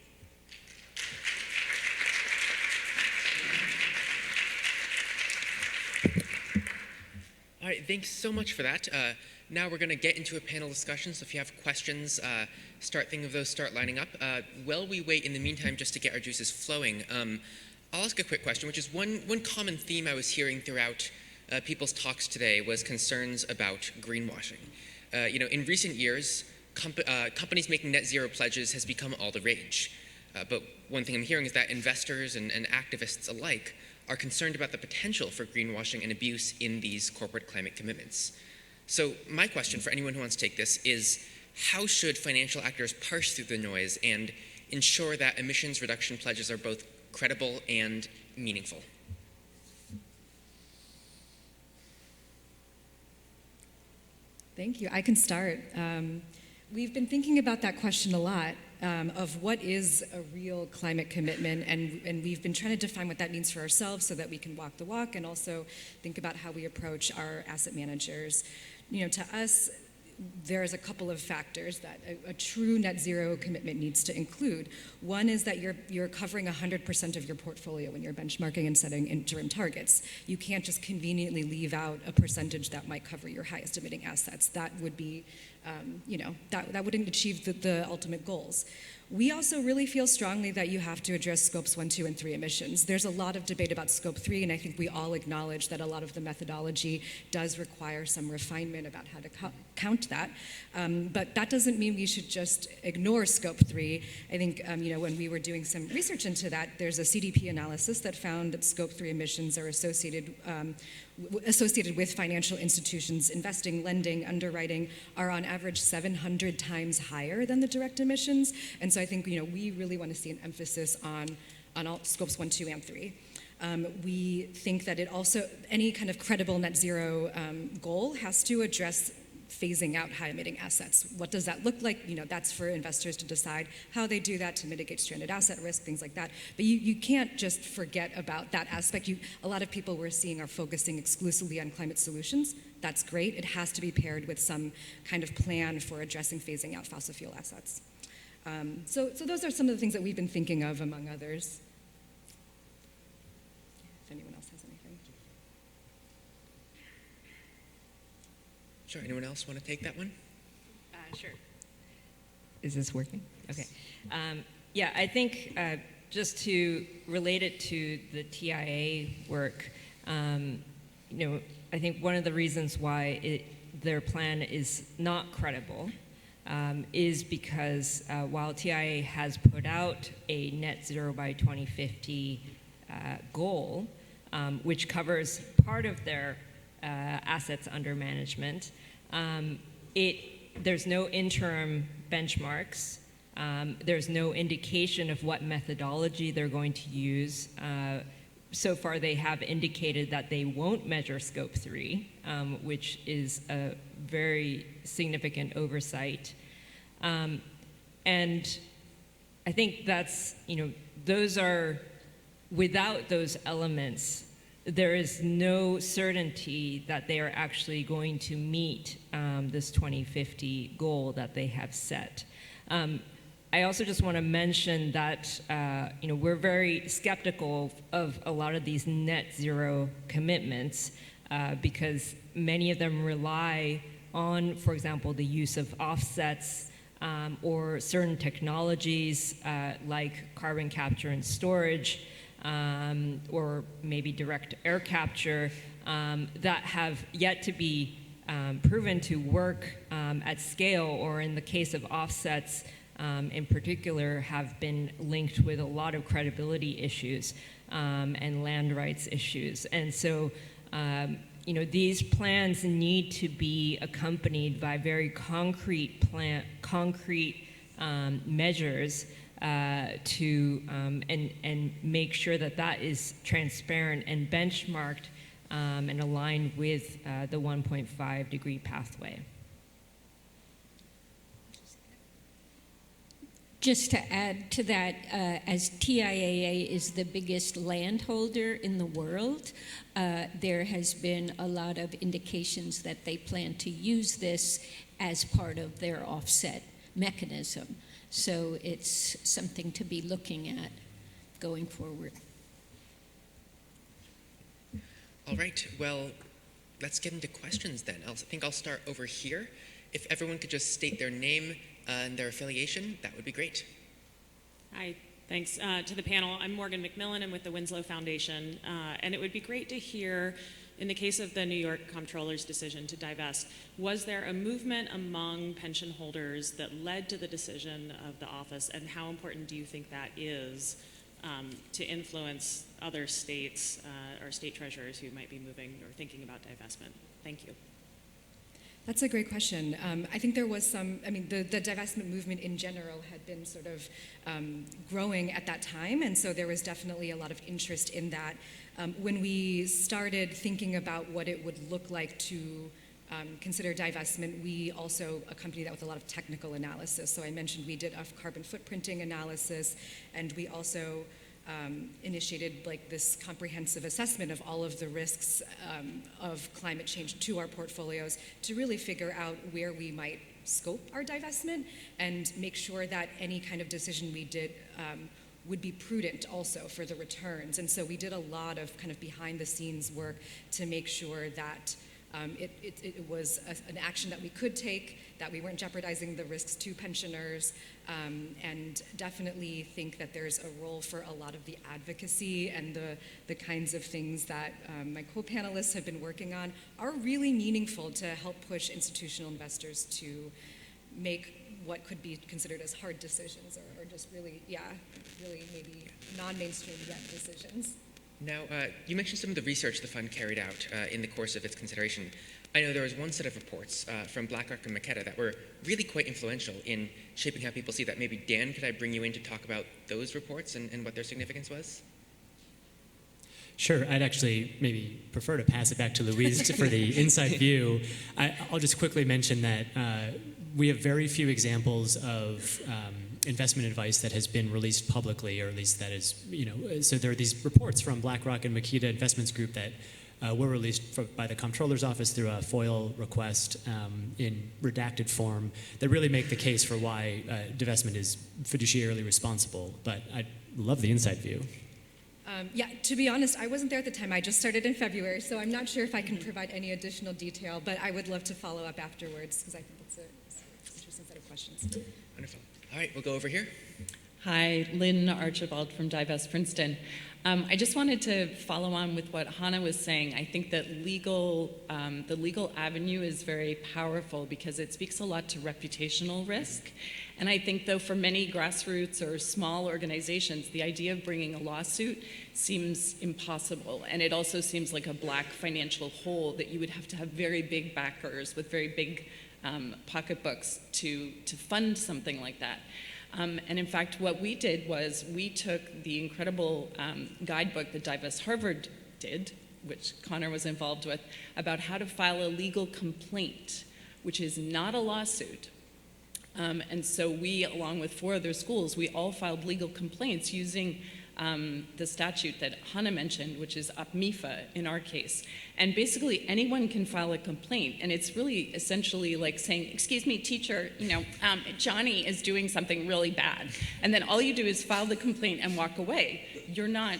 All right, thanks so much for that. Now we're going to get into a panel discussion, so if you have questions, start thinking of those, start lining up. While we wait, in the meantime, just to get our juices flowing, I'll ask a quick question, which is one common theme I was hearing throughout people's talks today was concerns about greenwashing. In recent years, companies making net zero pledges has become all the rage. But one thing I'm hearing is that investors and activists alike are concerned about the potential for greenwashing and abuse in these corporate climate commitments. So my question for anyone who wants to take this is, how should financial actors parse through the noise and ensure that emissions reduction pledges are both credible and meaningful? Thank you. I can start. We've been thinking about that question a lot, of what is a real climate commitment, and we've been trying to define what that means for ourselves so that we can walk the walk and also think about how we approach our asset managers. To us, there's a couple of factors that a true net zero commitment needs to include. One is that you're covering 100% of your portfolio when you're benchmarking and setting interim targets. You can't just conveniently leave out a percentage that might cover your highest emitting assets. That would be, that wouldn't achieve the ultimate goals. We also really feel strongly that you have to address scopes 1, 2, and 3 emissions. There's a lot of debate about scope 3, and I think we all acknowledge that a lot of the methodology does require some refinement about how to count that. But that doesn't mean we should just ignore scope 3. I think, when we were doing some research into that, there's a CDP analysis that found that scope 3 emissions are associated with financial institutions investing, lending, underwriting are on average 700 times higher than the direct emissions. And so I think we really want to see an emphasis on all scopes 1, 2, and 3. We think that any kind of credible net zero goal has to address phasing out high emitting assets. What does that look like? That's for investors to decide how they do that to mitigate stranded asset risk, things like that. But you can't just forget about that aspect. A lot of people we're seeing are focusing exclusively on climate solutions. That's great. It has to be paired with some kind of plan for addressing phasing out fossil fuel assets. So those are some of the things that we've been thinking of, among others. If anyone else has anything. Sure, anyone else want to take that one? Sure. Is this working? Okay. I think just to relate it to the TIA work, I think one of the reasons why their plan is not credible is because while TIA has put out a net zero by 2050 goal, which covers part of their assets under management, there's no interim benchmarks. There's no indication of what methodology they're going to use. So far, they have indicated that they won't measure scope 3, which is a very significant oversight. And I think that's, without those elements, there is no certainty that they are actually going to meet this 2050 goal that they have set. I also just want to mention that we're very skeptical of a lot of these net zero commitments because many of them rely on, for example, the use of offsets or certain technologies like carbon capture and storage, or maybe direct air capture that have yet to be proven to work at scale, or in the case of offsets in particular, have been linked with a lot of credibility issues. and land rights issues. And so, these plans need to be accompanied by very concrete measures to and make sure that that is transparent and benchmarked and aligned with the 1.5 degree pathway. Just to add to that, as TIAA is the biggest landholder in the world, there has been a lot of indications that they plan to use this as part of their offset mechanism. So it's something to be looking at going forward. All right, well, let's get into questions then. I think I'll start over here. If everyone could just state their name and their affiliation, that would be great. Hi, thanks to the panel. I'm Morgan McMillan. I'm with the Winslow Foundation. And it would be great to hear, in the case of the New York Comptroller's decision to divest, was there a movement among pension holders that led to the decision of the office, and how important do you think that is to influence other states or state treasurers who might be moving or thinking about divestment? Thank you. That's a great question. I think there was the divestment movement in general had been sort of growing at that time, and so there was definitely a lot of interest in that. When we started thinking about what it would look like to consider divestment, we also accompanied that with a lot of technical analysis. So I mentioned we did a carbon footprinting analysis, and we also initiated this comprehensive assessment of all of the risks of climate change to our portfolios to really figure out where we might scope our divestment and make sure that any kind of decision we did would be prudent also for the returns. And so we did a lot of kind of behind the scenes work to make sure that it was an action that we could take, that we weren't jeopardizing the risks to pensioners, and definitely think that there's a role for a lot of the advocacy and the kinds of things that my co-panelists have been working on are really meaningful to help push institutional investors to make what could be considered as hard decisions or just really maybe non-mainstream yet decisions. Now, you mentioned some of the research the fund carried out in the course of its consideration. I know there was one set of reports from BlackRock and Makeda that were really quite influential in shaping how people see that. Maybe, Dan, could I bring you in to talk about those reports and what their significance was? Sure. I'd actually maybe prefer to pass it back to Louise for the inside view. I'll just quickly mention that we have very few examples of investment advice that has been released publicly, or at least that is, so there are these reports from BlackRock and Makeda Investments Group that were released by the Comptroller's Office through a FOIL request in redacted form that really make the case for why divestment is fiduciarily responsible. But I'd love the inside view. To be honest, I wasn't there at the time. I just started in February, so I'm not sure if I can provide any additional detail, but I would love to follow up afterwards because I think it's an interesting set of questions. Wonderful. All right, we'll go over here. Hi, Lynn Archibald from Divest Princeton. I just wanted to follow on with what Hana was saying. I think that the legal avenue is very powerful because it speaks a lot to reputational risk. And I think, though, for many grassroots or small organizations, the idea of bringing a lawsuit seems impossible. And it also seems like a black financial hole that you would have to have very big backers with very big pocketbooks to fund something like that. And in fact, what we did was we took the incredible guidebook that Divest Harvard did, which Connor was involved with, about how to file a legal complaint, which is not a lawsuit. And so we, along with 4 other schools, we all filed legal complaints using the statute that Hana mentioned, which is IEEFA in our case. And basically anyone can file a complaint, and it's really essentially like saying, excuse me, teacher, Johnny is doing something really bad. And then all you do is file the complaint and walk away. You're not,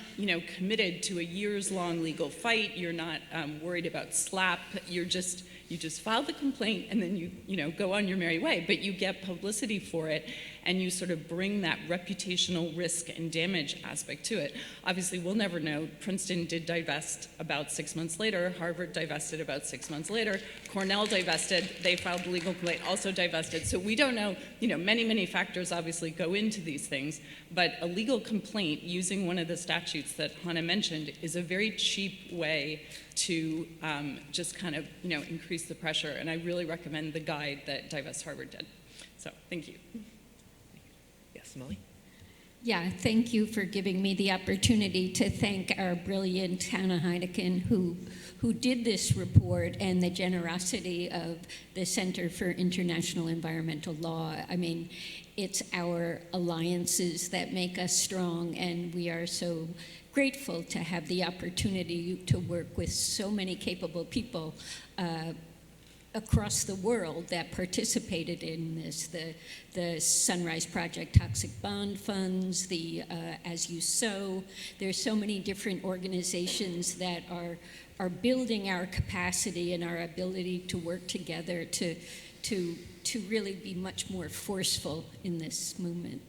committed to a years-long legal fight. You're not worried about SLAP. You just file the complaint and then you go on your merry way, but you get publicity for it. and you sort of bring that reputational risk and damage aspect to it. Obviously, we'll never know. Princeton did divest about 6 months later. Harvard divested about 6 months later. Cornell divested. They filed a legal complaint, also divested. So we don't know. Many, many factors obviously go into these things, but a legal complaint using one of the statutes that Hana mentioned is a very cheap way to just kind of increase the pressure, and I really recommend the guide that Divest Harvard did. So thank you. Yes, Molly? Yeah, thank you for giving me the opportunity to thank our brilliant Hana Heineken who did this report, and the generosity of the Center for International Environmental Law. I mean, it's our alliances that make us strong, and we are so grateful to have the opportunity to work with so many capable people across the world that participated in this. The Sunrise Project Toxic Bond Funds, the As You Sow. There's so many different organizations that are building our capacity and our ability to work together to really be much more forceful in this movement.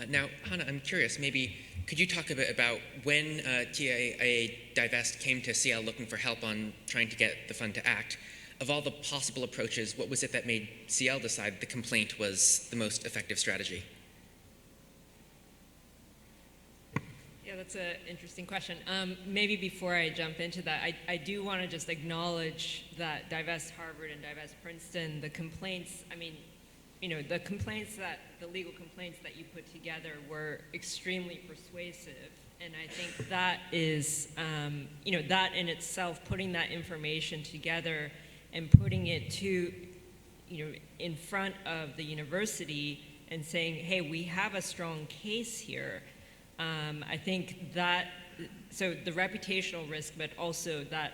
Now, Hana, I'm curious, maybe could you talk a bit about when TIAA Divest came to CL looking for help on trying to get the fund to act? Of all the possible approaches, what was it that made CL decide the complaint was the most effective strategy? Yeah, that's an interesting question. Maybe before I jump into that, I do want to just acknowledge that Divest Harvard and Divest Princeton, the complaints, the legal complaints that you put together were extremely persuasive. And I think that is, that in itself, putting that information together and putting it to, in front of the university and saying, hey, we have a strong case here. I think that, so the reputational risk, but also that,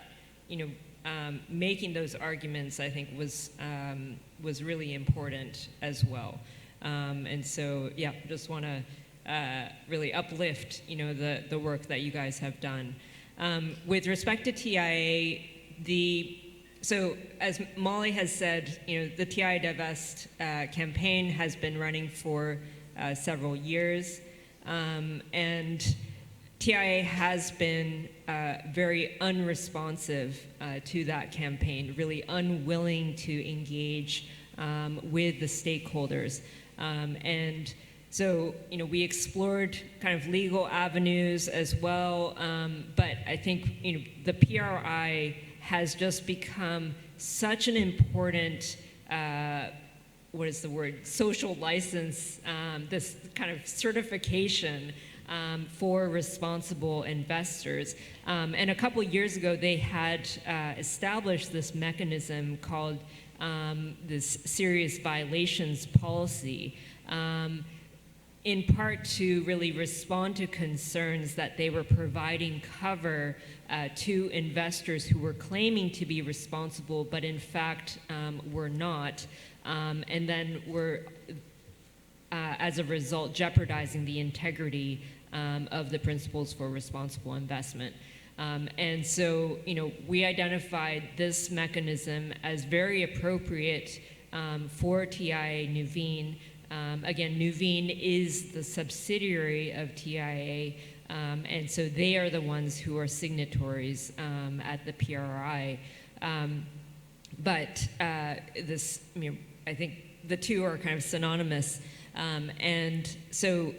making those arguments, I think, was really important as well. And so, yeah, just want to really uplift, the work that you guys have done. With respect to TIA, so as Molly has said, the TIA Divest campaign has been running for several years, and TIA has been very unresponsive to that campaign, really unwilling to engage with the stakeholders. And so, we explored kind of legal avenues as well, but I think, the PRI has just become such an important, social license, this kind of certification for responsible investors. And a couple years ago, they had established this mechanism called this serious violations policy, in part to really respond to concerns that they were providing cover to investors who were claiming to be responsible, but in fact were not, and then were, as a result, jeopardizing the integrity of the principles for responsible investment. And so, we identified this mechanism as very appropriate for TIA Nuveen. Again, Nuveen is the subsidiary of TIA, and so they are the ones who are signatories at the PRI. But this, I think the two are kind of synonymous. And so,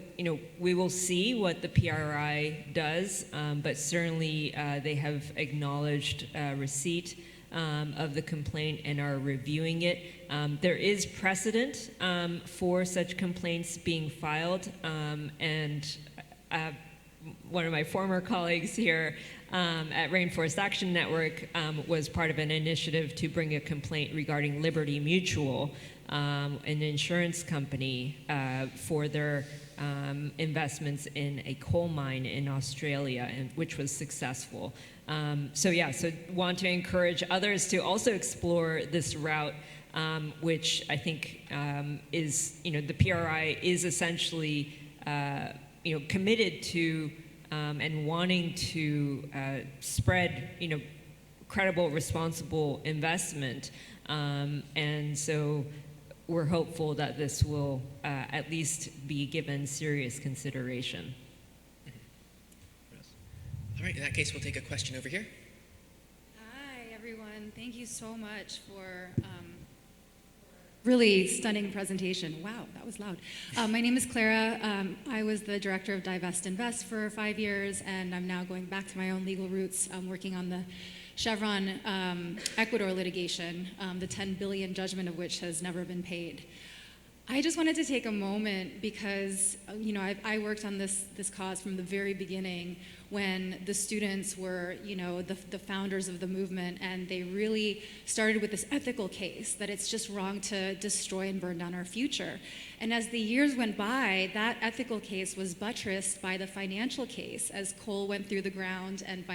we will see what the PRI does, but certainly they have acknowledged receipt of the complaint and are reviewing it. There is precedent for such complaints being filed, and one of my former colleagues here at Rainforest Action Network was part of an initiative to bring a complaint regarding Liberty Mutual, an insurance company, for their investments in a coal mine in Australia, and which was successful. So want to encourage others to also explore this route, which I think is, the PRI is essentially, committed to and wanting to spread, credible, responsible investment. And so, we're hopeful that this will at least be given serious consideration. All right, in that case, we'll take a question over here. Hi, everyone. Thank you so much for really stunning presentation. Wow, that was loud. My name is Clara. I was the director of Divest Invest for 5 years, and I'm now going back to my own legal roots. I'm working on the Chevron Ecuador litigation, the $10 billion judgment of which has never been paid. I just wanted to take a moment because, you know, I worked on this cause from the very beginning when the students were, you know, the founders of the movement, and they really started with this ethical case that it's just wrong to destroy and burn down our future. And as the years went by, that ethical case was buttressed by the financial case as coal went through the ground and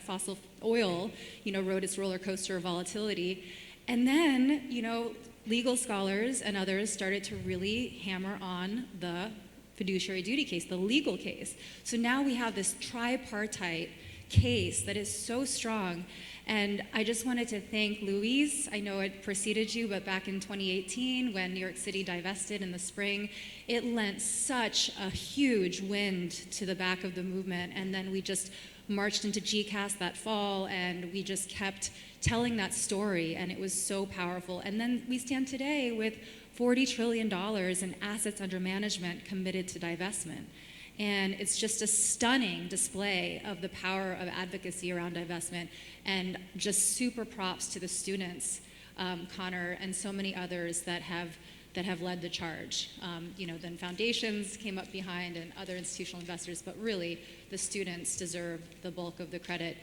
fossil oil, you know, rode its roller coaster of volatility. And then, you know, legal scholars and others started to really hammer on the fiduciary duty case, the legal case. So now we have this tripartite case that is so strong. And I just wanted to thank Louise. I know it preceded you, but back in 2018, when New York City divested in the spring, it lent such a huge wind to the back of the movement. And then we just marched into GCAS that fall, and we just kept telling that story, and it was so powerful. And then we stand today with $40 trillion in assets under management committed to divestment. And it's just a stunning display of the power of advocacy around divestment, and just super props to the students, Connor, and so many others that have led the charge. You know, then foundations came up behind and other institutional investors, but really the students deserve the bulk of the credit.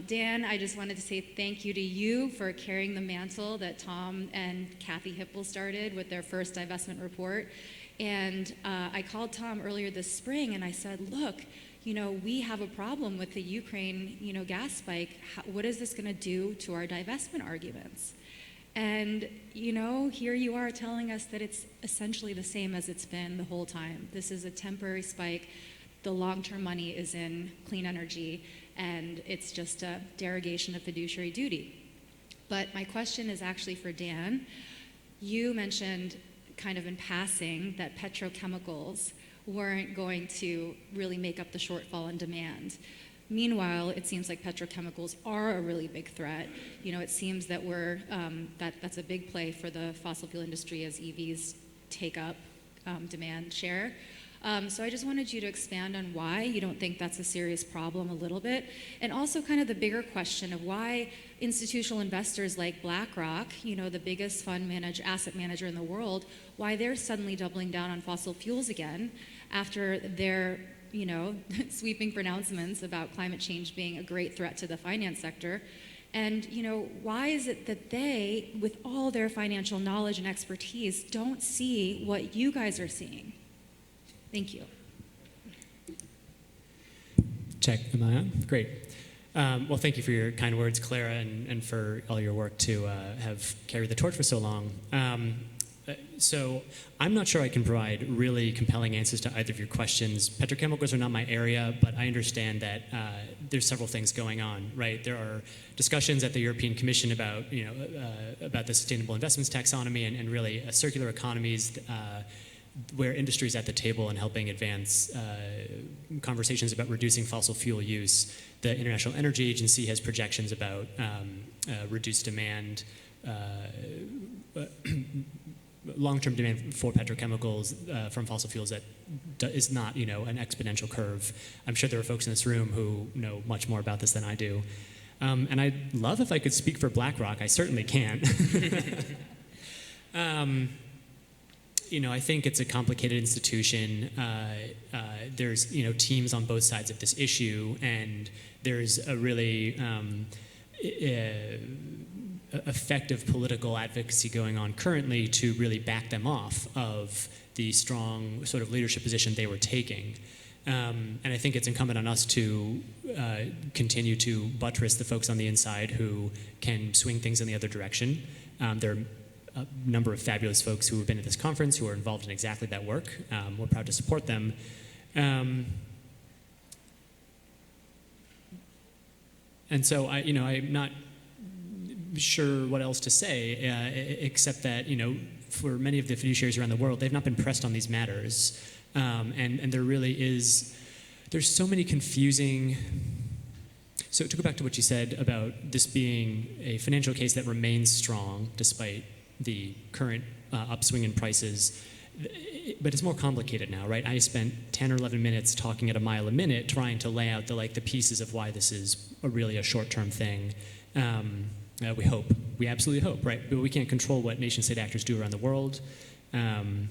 Dan, I just wanted to say thank you to you for carrying the mantle that Tom and Kathy Hipple started with their first divestment report. And I called Tom earlier this spring and I said, look, you know, we have a problem with the Ukraine, you know, gas spike. What is this going to do to our divestment arguments? And, you know, here you are telling us that it's essentially the same as it's been the whole time. This is a temporary spike. The long-term money is in clean energy, and it's just a derogation of fiduciary duty. But my question is actually for Dan. You mentioned kind of in passing that petrochemicals weren't going to really make up the shortfall in demand. Meanwhile, it seems like petrochemicals are a really big threat. You know, it seems that that's a big play for the fossil fuel industry as EVs take up demand share. So I just wanted you to expand on why you don't think that's a serious problem a little bit, and also kind of the bigger question of why institutional investors like BlackRock, you know, the biggest asset manager in the world, why they're suddenly doubling down on fossil fuels again after their, you know, sweeping pronouncements about climate change being a great threat to the finance sector. And, you know, why is it that they, with all their financial knowledge and expertise, don't see what you guys are seeing? Thank you. Check, am I on? Great. Well, thank you for your kind words, Clara, and for all your work to have carried the torch for so long. So I'm not sure I can provide really compelling answers to either of your questions. Petrochemicals are not my area, but I understand that there's several things going on, right? There are discussions at the European Commission about, you know, about the sustainable investments taxonomy and really circular economies, where industry is at the table and helping advance conversations about reducing fossil fuel use. The International Energy Agency has projections about reduced demand, long-term demand for petrochemicals from fossil fuels that is not, you know, an exponential curve. I'm sure there are folks in this room who know much more about this than I do. And I'd love if I could speak for BlackRock. I certainly can't. You know, I think it's a complicated institution. There's, you know, teams on both sides of this issue, and there's a really effective political advocacy going on currently to really back them off of the strong sort of leadership position they were taking. And I think it's incumbent on us to continue to buttress the folks on the inside who can swing things in the other direction. There are a number of fabulous folks who have been at this conference who are involved in exactly that work. We're proud to support them. And so, I'm not sure what else to say, except that, for many of the fiduciaries around the world, they've not been pressed on these matters. And there really is, there's so many confusing. So to go back to what you said about this being a financial case that remains strong despite the current upswing in prices, but it's more complicated now, right? I spent 10 or 11 minutes talking at a mile a minute trying to lay out the pieces of why this is really a short-term thing. We absolutely hope, right? But we can't control what nation-state actors do around the world. And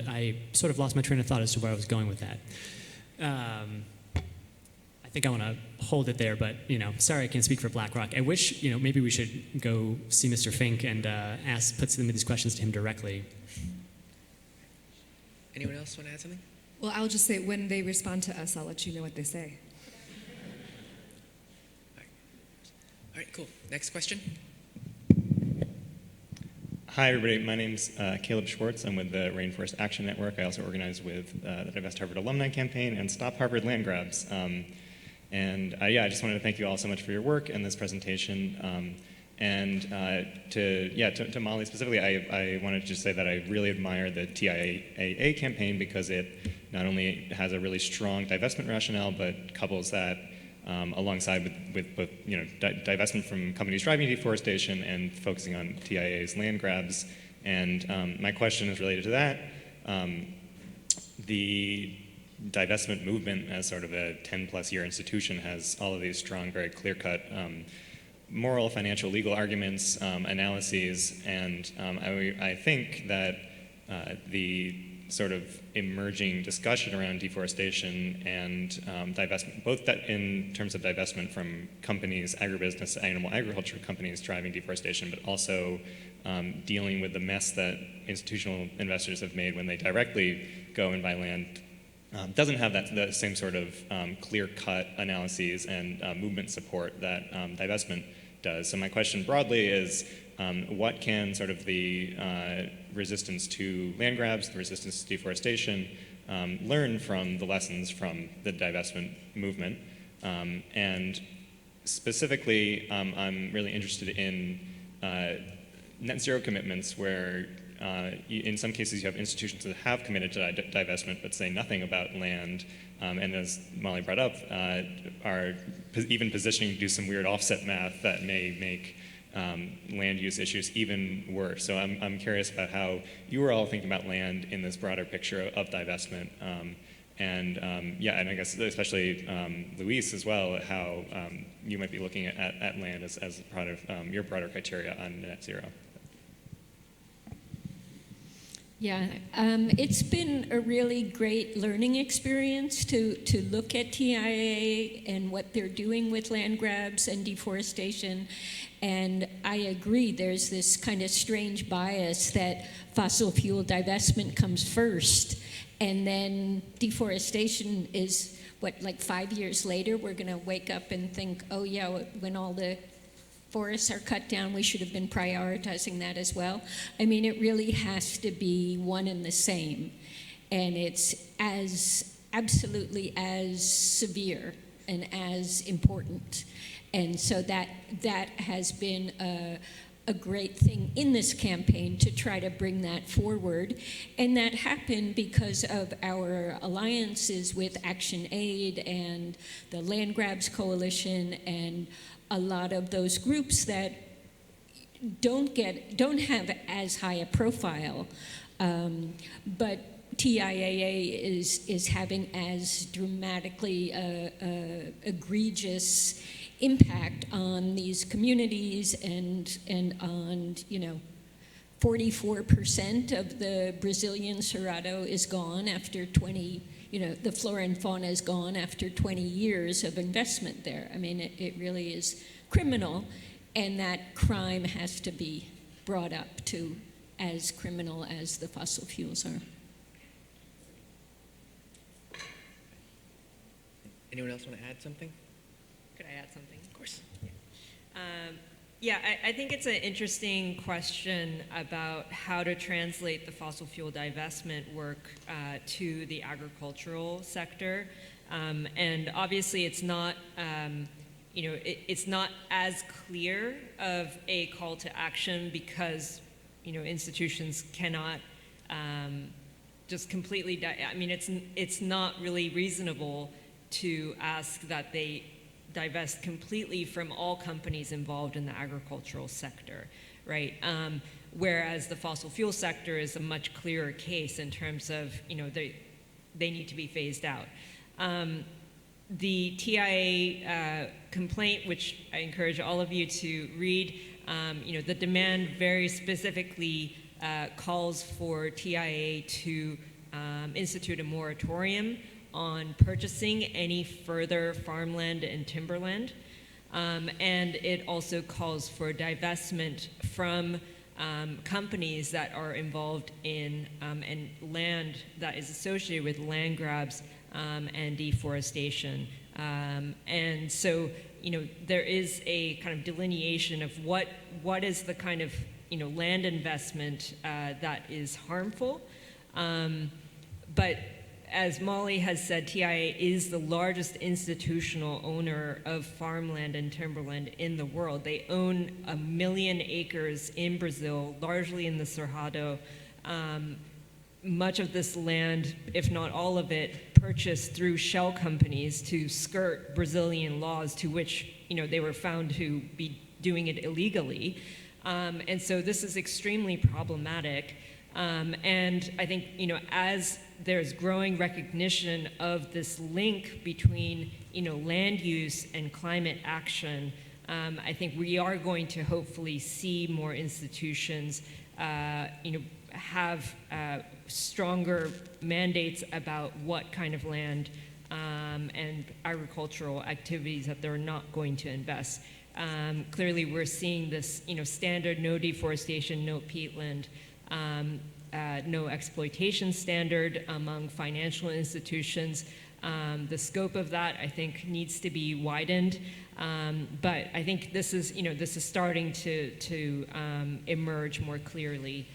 I sort of lost my train of thought as to where I was going with that. I think I want to hold it there, but sorry I can't speak for BlackRock. I wish maybe we should go see Mr. Fink and put some of these questions to him directly. Anyone else want to add something? Well, I'll just say when they respond to us, I'll let you know what they say. All right, cool. Next question. Hi, everybody. My name's Caleb Schwartz. I'm with the Rainforest Action Network. I also organize with the Divest Harvard Alumni Campaign and Stop Harvard Land Grabs. I just wanted to thank you all so much for your work and this presentation. To Molly specifically, I wanted to just say that I really admire the TIAA campaign because it not only has a really strong divestment rationale, but couples that alongside with both divestment from companies driving deforestation and focusing on TIAA's land grabs. And my question is related to that. The divestment movement as sort of a 10-plus year institution has all of these strong, very clear-cut moral, financial, legal arguments, analyses, and I think that the sort of emerging discussion around deforestation and divestment, both that in terms of divestment from companies, agribusiness, animal agriculture companies driving deforestation, but also dealing with the mess that institutional investors have made when they directly go and buy land, doesn't have the same sort of clear-cut analyses and movement support that divestment does. So my question broadly is, what can sort of the resistance to land grabs, the resistance to deforestation, learn from the lessons from the divestment movement? And specifically, I'm really interested in net zero commitments where in some cases you have institutions that have committed to divestment but say nothing about land, and as Molly brought up, are even positioning to do some weird offset math that may make land use issues even worse. So I'm curious about how you were all thinking about land in this broader picture of divestment, and I guess especially Louise as well, how you might be looking at land as part of your broader criteria on net zero. Yeah, it's been a really great learning experience to look at TIAA and what they're doing with land grabs and deforestation. And I agree, there's this kind of strange bias that fossil fuel divestment comes first, and then deforestation is, 5 years later, we're going to wake up and think, oh yeah, when all the forests are cut down, we should have been prioritizing that as well. I mean, it really has to be one and the same. And it's absolutely as severe and as important. And so that has been a great thing in this campaign to try to bring that forward. And that happened because of our alliances with Action Aid and the Land Grabs Coalition and a lot of those groups that don't have as high a profile, but TIAA is having as dramatically egregious impact on these communities and on 44% of the Brazilian Cerrado is gone after 20. The flora and fauna is gone after 20 years of investment there. I mean, it really is criminal, and that crime has to be brought up to as criminal as the fossil fuels are. Anyone else want to add something? Could I add something? Of course. I think it's an interesting question about how to translate the fossil fuel divestment work to the agricultural sector. And obviously it's not, it's not as clear of a call to action because, institutions cannot just completely, it's not really reasonable to ask that they divest completely from all companies involved in the agricultural sector, right? Whereas the fossil fuel sector is a much clearer case in terms of, they need to be phased out. The TIA complaint, which I encourage all of you to read, the demand very specifically calls for TIA to institute a moratorium on purchasing any further farmland and timberland. And it also calls for divestment from companies that are involved in and land that is associated with land grabs and deforestation. And so, there is a kind of delineation of what is the kind of, land investment that is harmful. But as Molly has said, TIA is the largest institutional owner of farmland and timberland in the world. They own 1 million acres in Brazil, largely in the Cerrado. Much of this land, if not all of it, purchased through shell companies to skirt Brazilian laws to which, they were found to be doing it illegally. And so this is extremely problematic. And I think, as there's growing recognition of this link between, land use and climate action, I think we are going to hopefully see more institutions, have stronger mandates about what kind of land and agricultural activities that they're not going to invest. Clearly, we're seeing this, standard no deforestation, no peatland, no exploitation standard among financial institutions. The scope of that, I think, needs to be widened. But I think this is, this is starting to emerge more clearly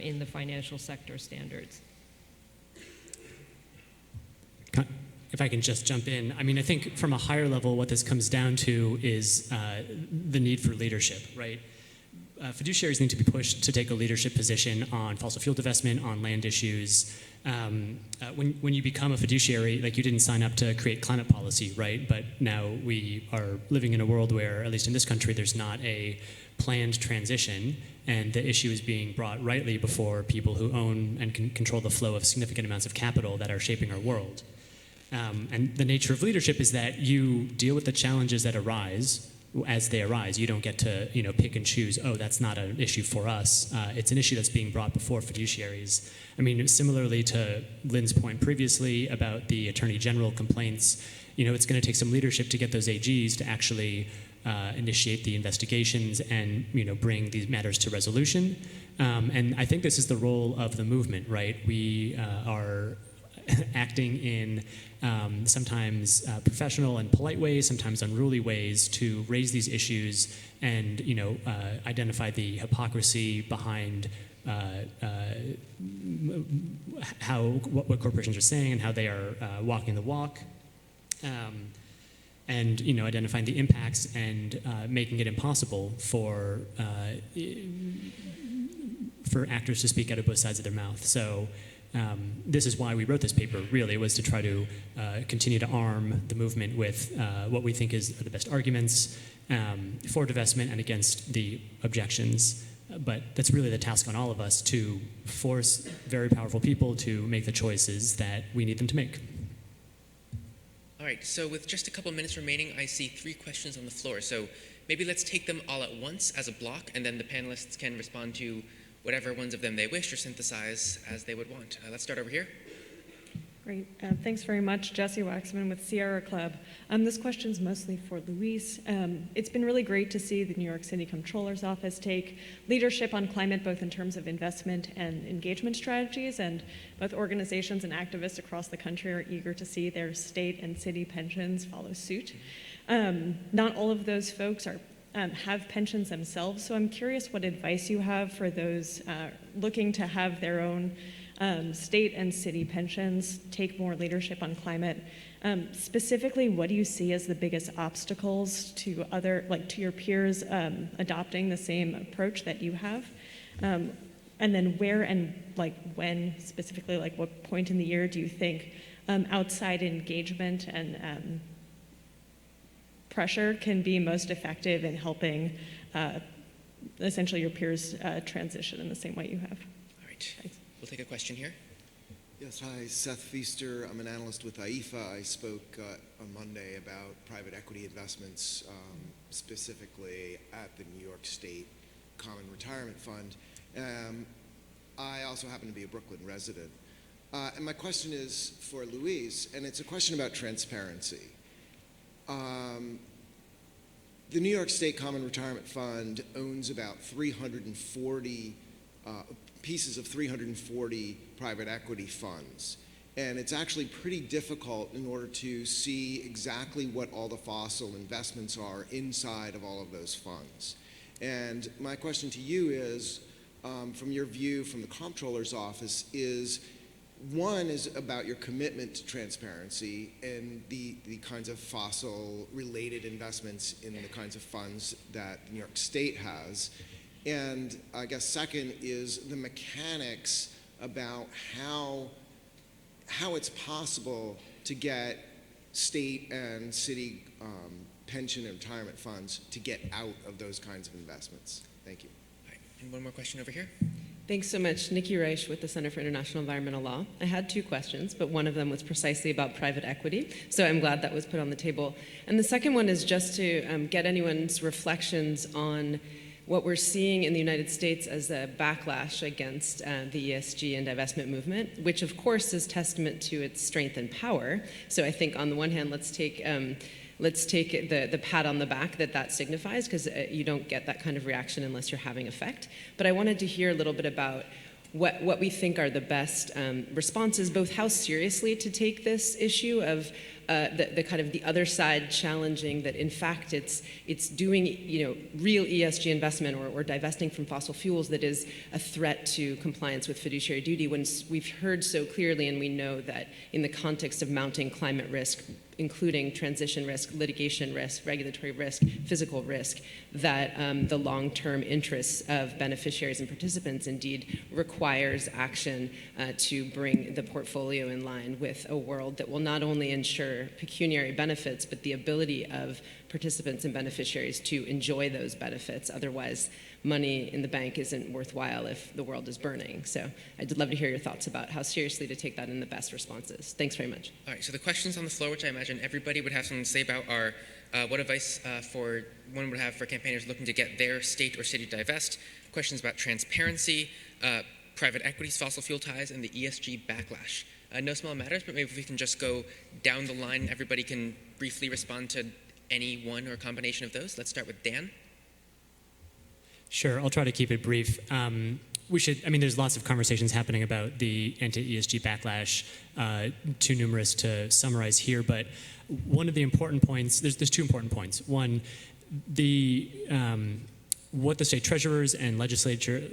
in the financial sector standards. If I can just jump in, I think from a higher level, what this comes down to is the need for leadership, right? Fiduciaries need to be pushed to take a leadership position on fossil fuel divestment, on land issues. When you become a fiduciary, like, you didn't sign up to create climate policy, right? But now we are living in a world where, at least in this country, there's not a planned transition, and the issue is being brought rightly before people who own and can control the flow of significant amounts of capital that are shaping our world. And the nature of leadership is that you deal with the challenges that arise as they arise. You don't get to, pick and choose, oh, that's not an issue for us. It's an issue that's being brought before fiduciaries. Similarly to Lynn's point previously about the Attorney General complaints, it's going to take some leadership to get those AGs to actually initiate the investigations and, bring these matters to resolution. And I think this is the role of the movement, right? We are acting in sometimes professional and polite ways, sometimes unruly ways, to raise these issues and identify the hypocrisy behind what corporations are saying and how they are walking the walk, and identifying the impacts and making it impossible for actors to speak out of both sides of their mouth. So. This is why we wrote this paper, really, was to try to continue to arm the movement with what we think are the best arguments for divestment and against the objections. But that's really the task on all of us, to force very powerful people to make the choices that we need them to make. All right, so with just a couple minutes remaining, I see 3 questions on the floor. So maybe let's take them all at once as a block, and then the panelists can respond to whatever ones of them they wish or synthesize as they would want. Let's start over here. Great. Thanks very much. Jessie Waxman with Sierra Club. This question's mostly for Louise. It's been really great to see the New York City Comptroller's Office take leadership on climate, both in terms of investment and engagement strategies, and both organizations and activists across the country are eager to see their state and city pensions follow suit. Not all of those folks have pensions themselves, so I'm curious what advice you have for those looking to have their own state and city pensions take more leadership on climate. Specifically, what do you see as the biggest obstacles to to your peers adopting the same approach that you have? And then where and when specifically, what point in the year do you think outside engagement and pressure can be most effective in helping essentially your peers transition in the same way you have? All right. Thanks. We'll take a question here. Yes, hi, Seth Feaster. I'm an analyst with IEEFA. I spoke on Monday about private equity investments, specifically at the New York State Common Retirement Fund. I also happen to be a Brooklyn resident. And my question is for Louise, and it's a question about transparency. The New York State Common Retirement Fund owns about 340 pieces of 340 private equity funds. And it's actually pretty difficult in order to see exactly what all the fossil investments are inside of all of those funds. And my question to you is, from your view from the Comptroller's office, one is about your commitment to transparency and the kinds of fossil-related investments in the kinds of funds that New York State has. And I guess second is the mechanics about how it's possible to get state and city pension and retirement funds to get out of those kinds of investments. Thank you. All right. And one more question over here. Thanks so much. Nikki Reich with the Center for International Environmental Law. I had two questions, but one of them was precisely about private equity, so I'm glad that was put on the table. And the second one is just to get anyone's reflections on what we're seeing in the United States as a backlash against the ESG and divestment movement, which of course is testament to its strength and power. So I think on the one hand, let's take the pat on the back that signifies, because you don't get that kind of reaction unless you're having effect. But I wanted to hear a little bit about what we think are the best responses, both how seriously to take this issue of the kind of the other side challenging that in fact it's doing real ESG investment or divesting from fossil fuels that is a threat to compliance with fiduciary duty, when we've heard so clearly and we know that in the context of mounting climate risk, including transition risk, litigation risk, regulatory risk, physical risk, that the long-term interests of beneficiaries and participants indeed requires action to bring the portfolio in line with a world that will not only ensure pecuniary benefits, but the ability of participants and beneficiaries to enjoy those benefits. Otherwise, money in the bank isn't worthwhile if the world is burning. So I'd love to hear your thoughts about how seriously to take that and the best responses. Thanks very much. All right, so the questions on the floor, which I imagine everybody would have something to say about, are what advice one would have for campaigners looking to get their state or city to divest, questions about transparency, private equities, fossil fuel ties, and the ESG backlash. No small matters, but maybe if we can just go down the line, everybody can briefly respond to any one or combination of those. Let's start with Dan. Sure, I'll try to keep it brief. There's lots of conversations happening about the anti-ESG backlash, too numerous to summarize here, but one of the important points, there's two important points. One, what the state treasurers and legislatures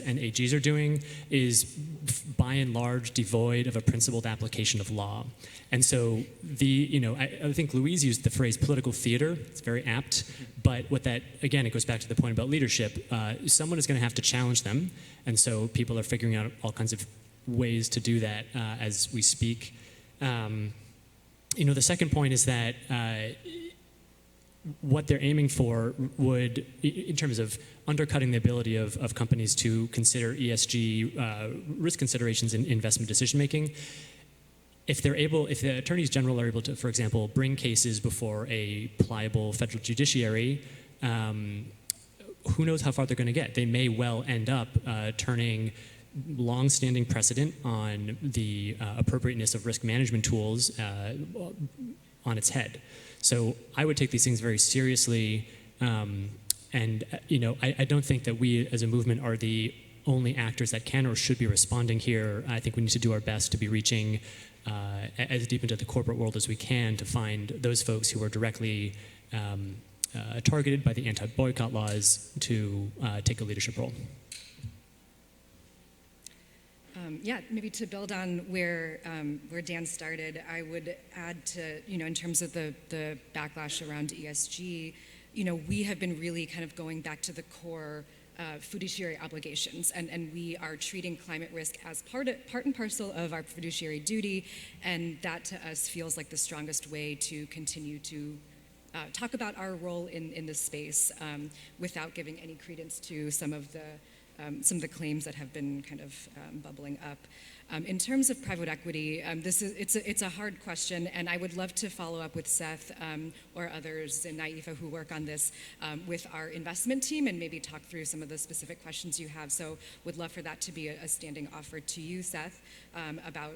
and AGs are doing is by and large devoid of a principled application of law. And so I think Louise used the phrase political theater. It's very apt. But it goes back to the point about leadership. Someone is going to have to challenge them. And so people are figuring out all kinds of ways to do that as we speak. The second point is that what they're aiming for would, in terms of undercutting the ability of companies to consider ESG risk considerations in investment decision-making, if the attorneys general are able to, for example, bring cases before a pliable federal judiciary, who knows how far they're going to get. They may well end up turning long-standing precedent on the appropriateness of risk management tools on its head. So I would take these things very seriously, and I don't think that we as a movement are the only actors that can or should be responding here. I think we need to do our best to be reaching as deep into the corporate world as we can to find those folks who are directly targeted by the anti-boycott laws to take a leadership role. Yeah, maybe to build on where Dan started, I would add to, in terms of the backlash around ESG, we have been really kind of going back to the core fiduciary obligations, and we are treating climate risk as part and parcel of our fiduciary duty, and that to us feels like the strongest way to continue to talk about our role in this space without giving any credence to some of the claims that have been kind of bubbling up. In terms of private equity, it's a hard question, and I would love to follow up with Seth or others in IEEFA who work on this with our investment team and maybe talk through some of the specific questions you have. So would love for that to be a standing offer to you, Seth, about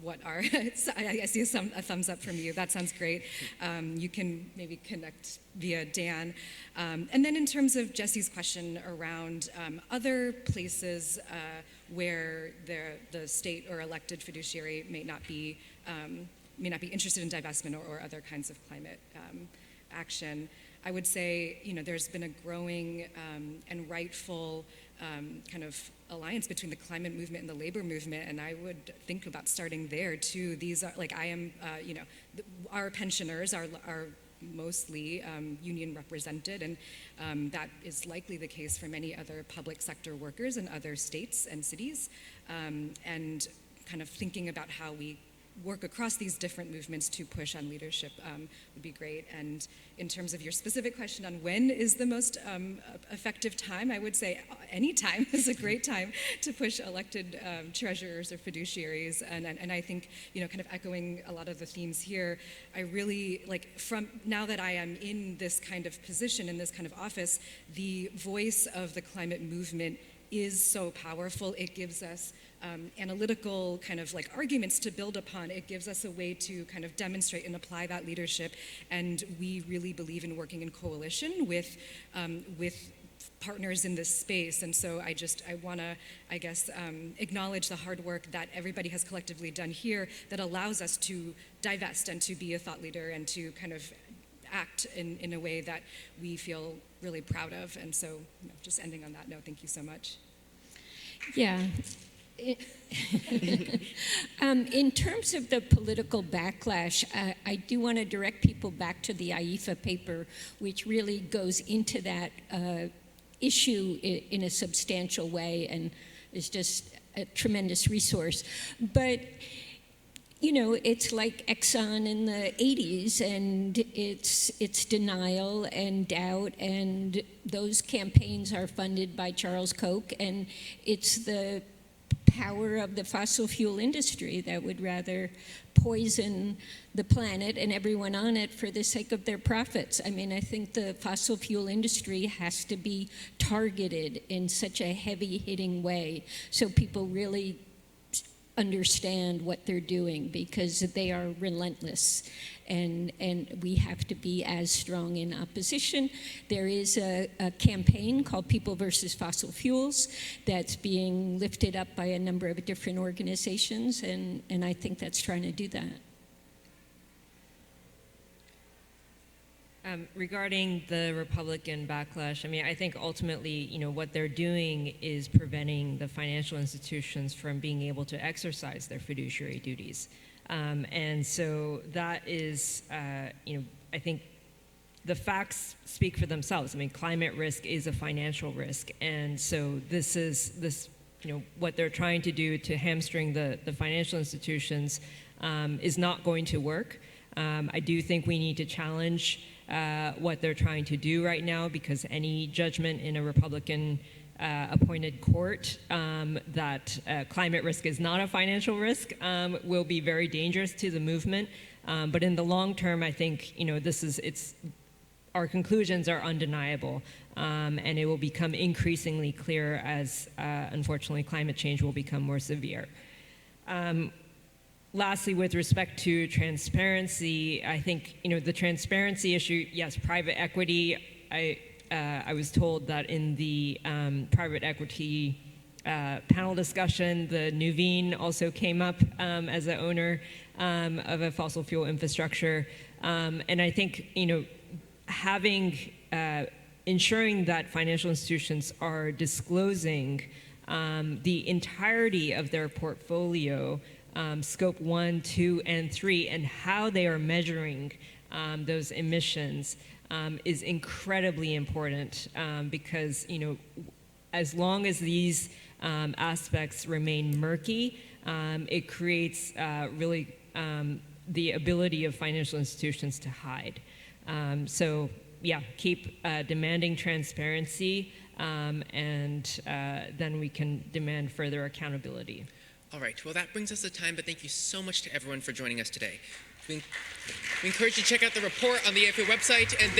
what are, I see a thumbs up from you. That sounds great. You can maybe connect via Dan. And then in terms of Jesse's question around other places where the state or elected fiduciary may not be interested in divestment or other kinds of climate action, I would say, there's been a growing and rightful kind of alliance between the climate movement and the labor movement, and I would think about starting there too. These are our pensioners are mostly union represented, and that is likely the case for many other public sector workers in other states and cities, and kind of thinking about how we work across these different movements to push on leadership would be great. And in terms of your specific question on when is the most effective time, I would say any time is a great time to push elected treasurers or fiduciaries. And I think, kind of echoing a lot of the themes here, I really, from now that I am in this kind of position, in this kind of office, the voice of the climate movement is so powerful. It gives us analytical kind of arguments to build upon. It gives us a way to kind of demonstrate and apply that leadership, and we really believe in working in coalition with partners in this space. And so I want to, acknowledge the hard work that everybody has collectively done here that allows us to divest and to be a thought leader and to kind of act in a way that we feel really proud of. And so just ending on that note, thank you so much. Yeah. In terms of the political backlash, I do want to direct people back to the IEEFA paper, which really goes into that issue in a substantial way and is just a tremendous resource. But it's like Exxon in the 80s, and it's denial and doubt, and those campaigns are funded by Charles Koch, and it's the power of the fossil fuel industry that would rather poison the planet and everyone on it for the sake of their profits. I mean, I think the fossil fuel industry has to be targeted in such a heavy-hitting way so people really understand what they're doing, because they are relentless, and we have to be as strong in opposition. There is a campaign called People versus Fossil Fuels that's being lifted up by a number of different organizations, and I think that's trying to do that. Regarding the Republican backlash, I think ultimately, what they're doing is preventing the financial institutions from being able to exercise their fiduciary duties. And so that is, I think the facts speak for themselves. Climate risk is a financial risk. And so what they're trying to do to hamstring the financial institutions is not going to work. I do think we need to challenge what they're trying to do right now, because any judgment in a Republican appointed court that climate risk is not a financial risk will be very dangerous to the movement. But in the long term, I think our conclusions are undeniable, and it will become increasingly clear as unfortunately climate change will become more severe. Lastly, with respect to transparency, I think the transparency issue. Yes, private equity. I was told that in the private equity panel discussion, the Nuveen also came up as an owner of a fossil fuel infrastructure, and I think ensuring that financial institutions are disclosing the entirety of their portfolio, scope 1, 2, and 3, and how they are measuring those emissions is incredibly important because, as long as these aspects remain murky, it creates really the ability of financial institutions to hide. So yeah, keep demanding transparency, and then we can demand further accountability. All right, well, that brings us to time, but thank you so much to everyone for joining us today. We encourage you to check out the report on the IEEFA website, and thank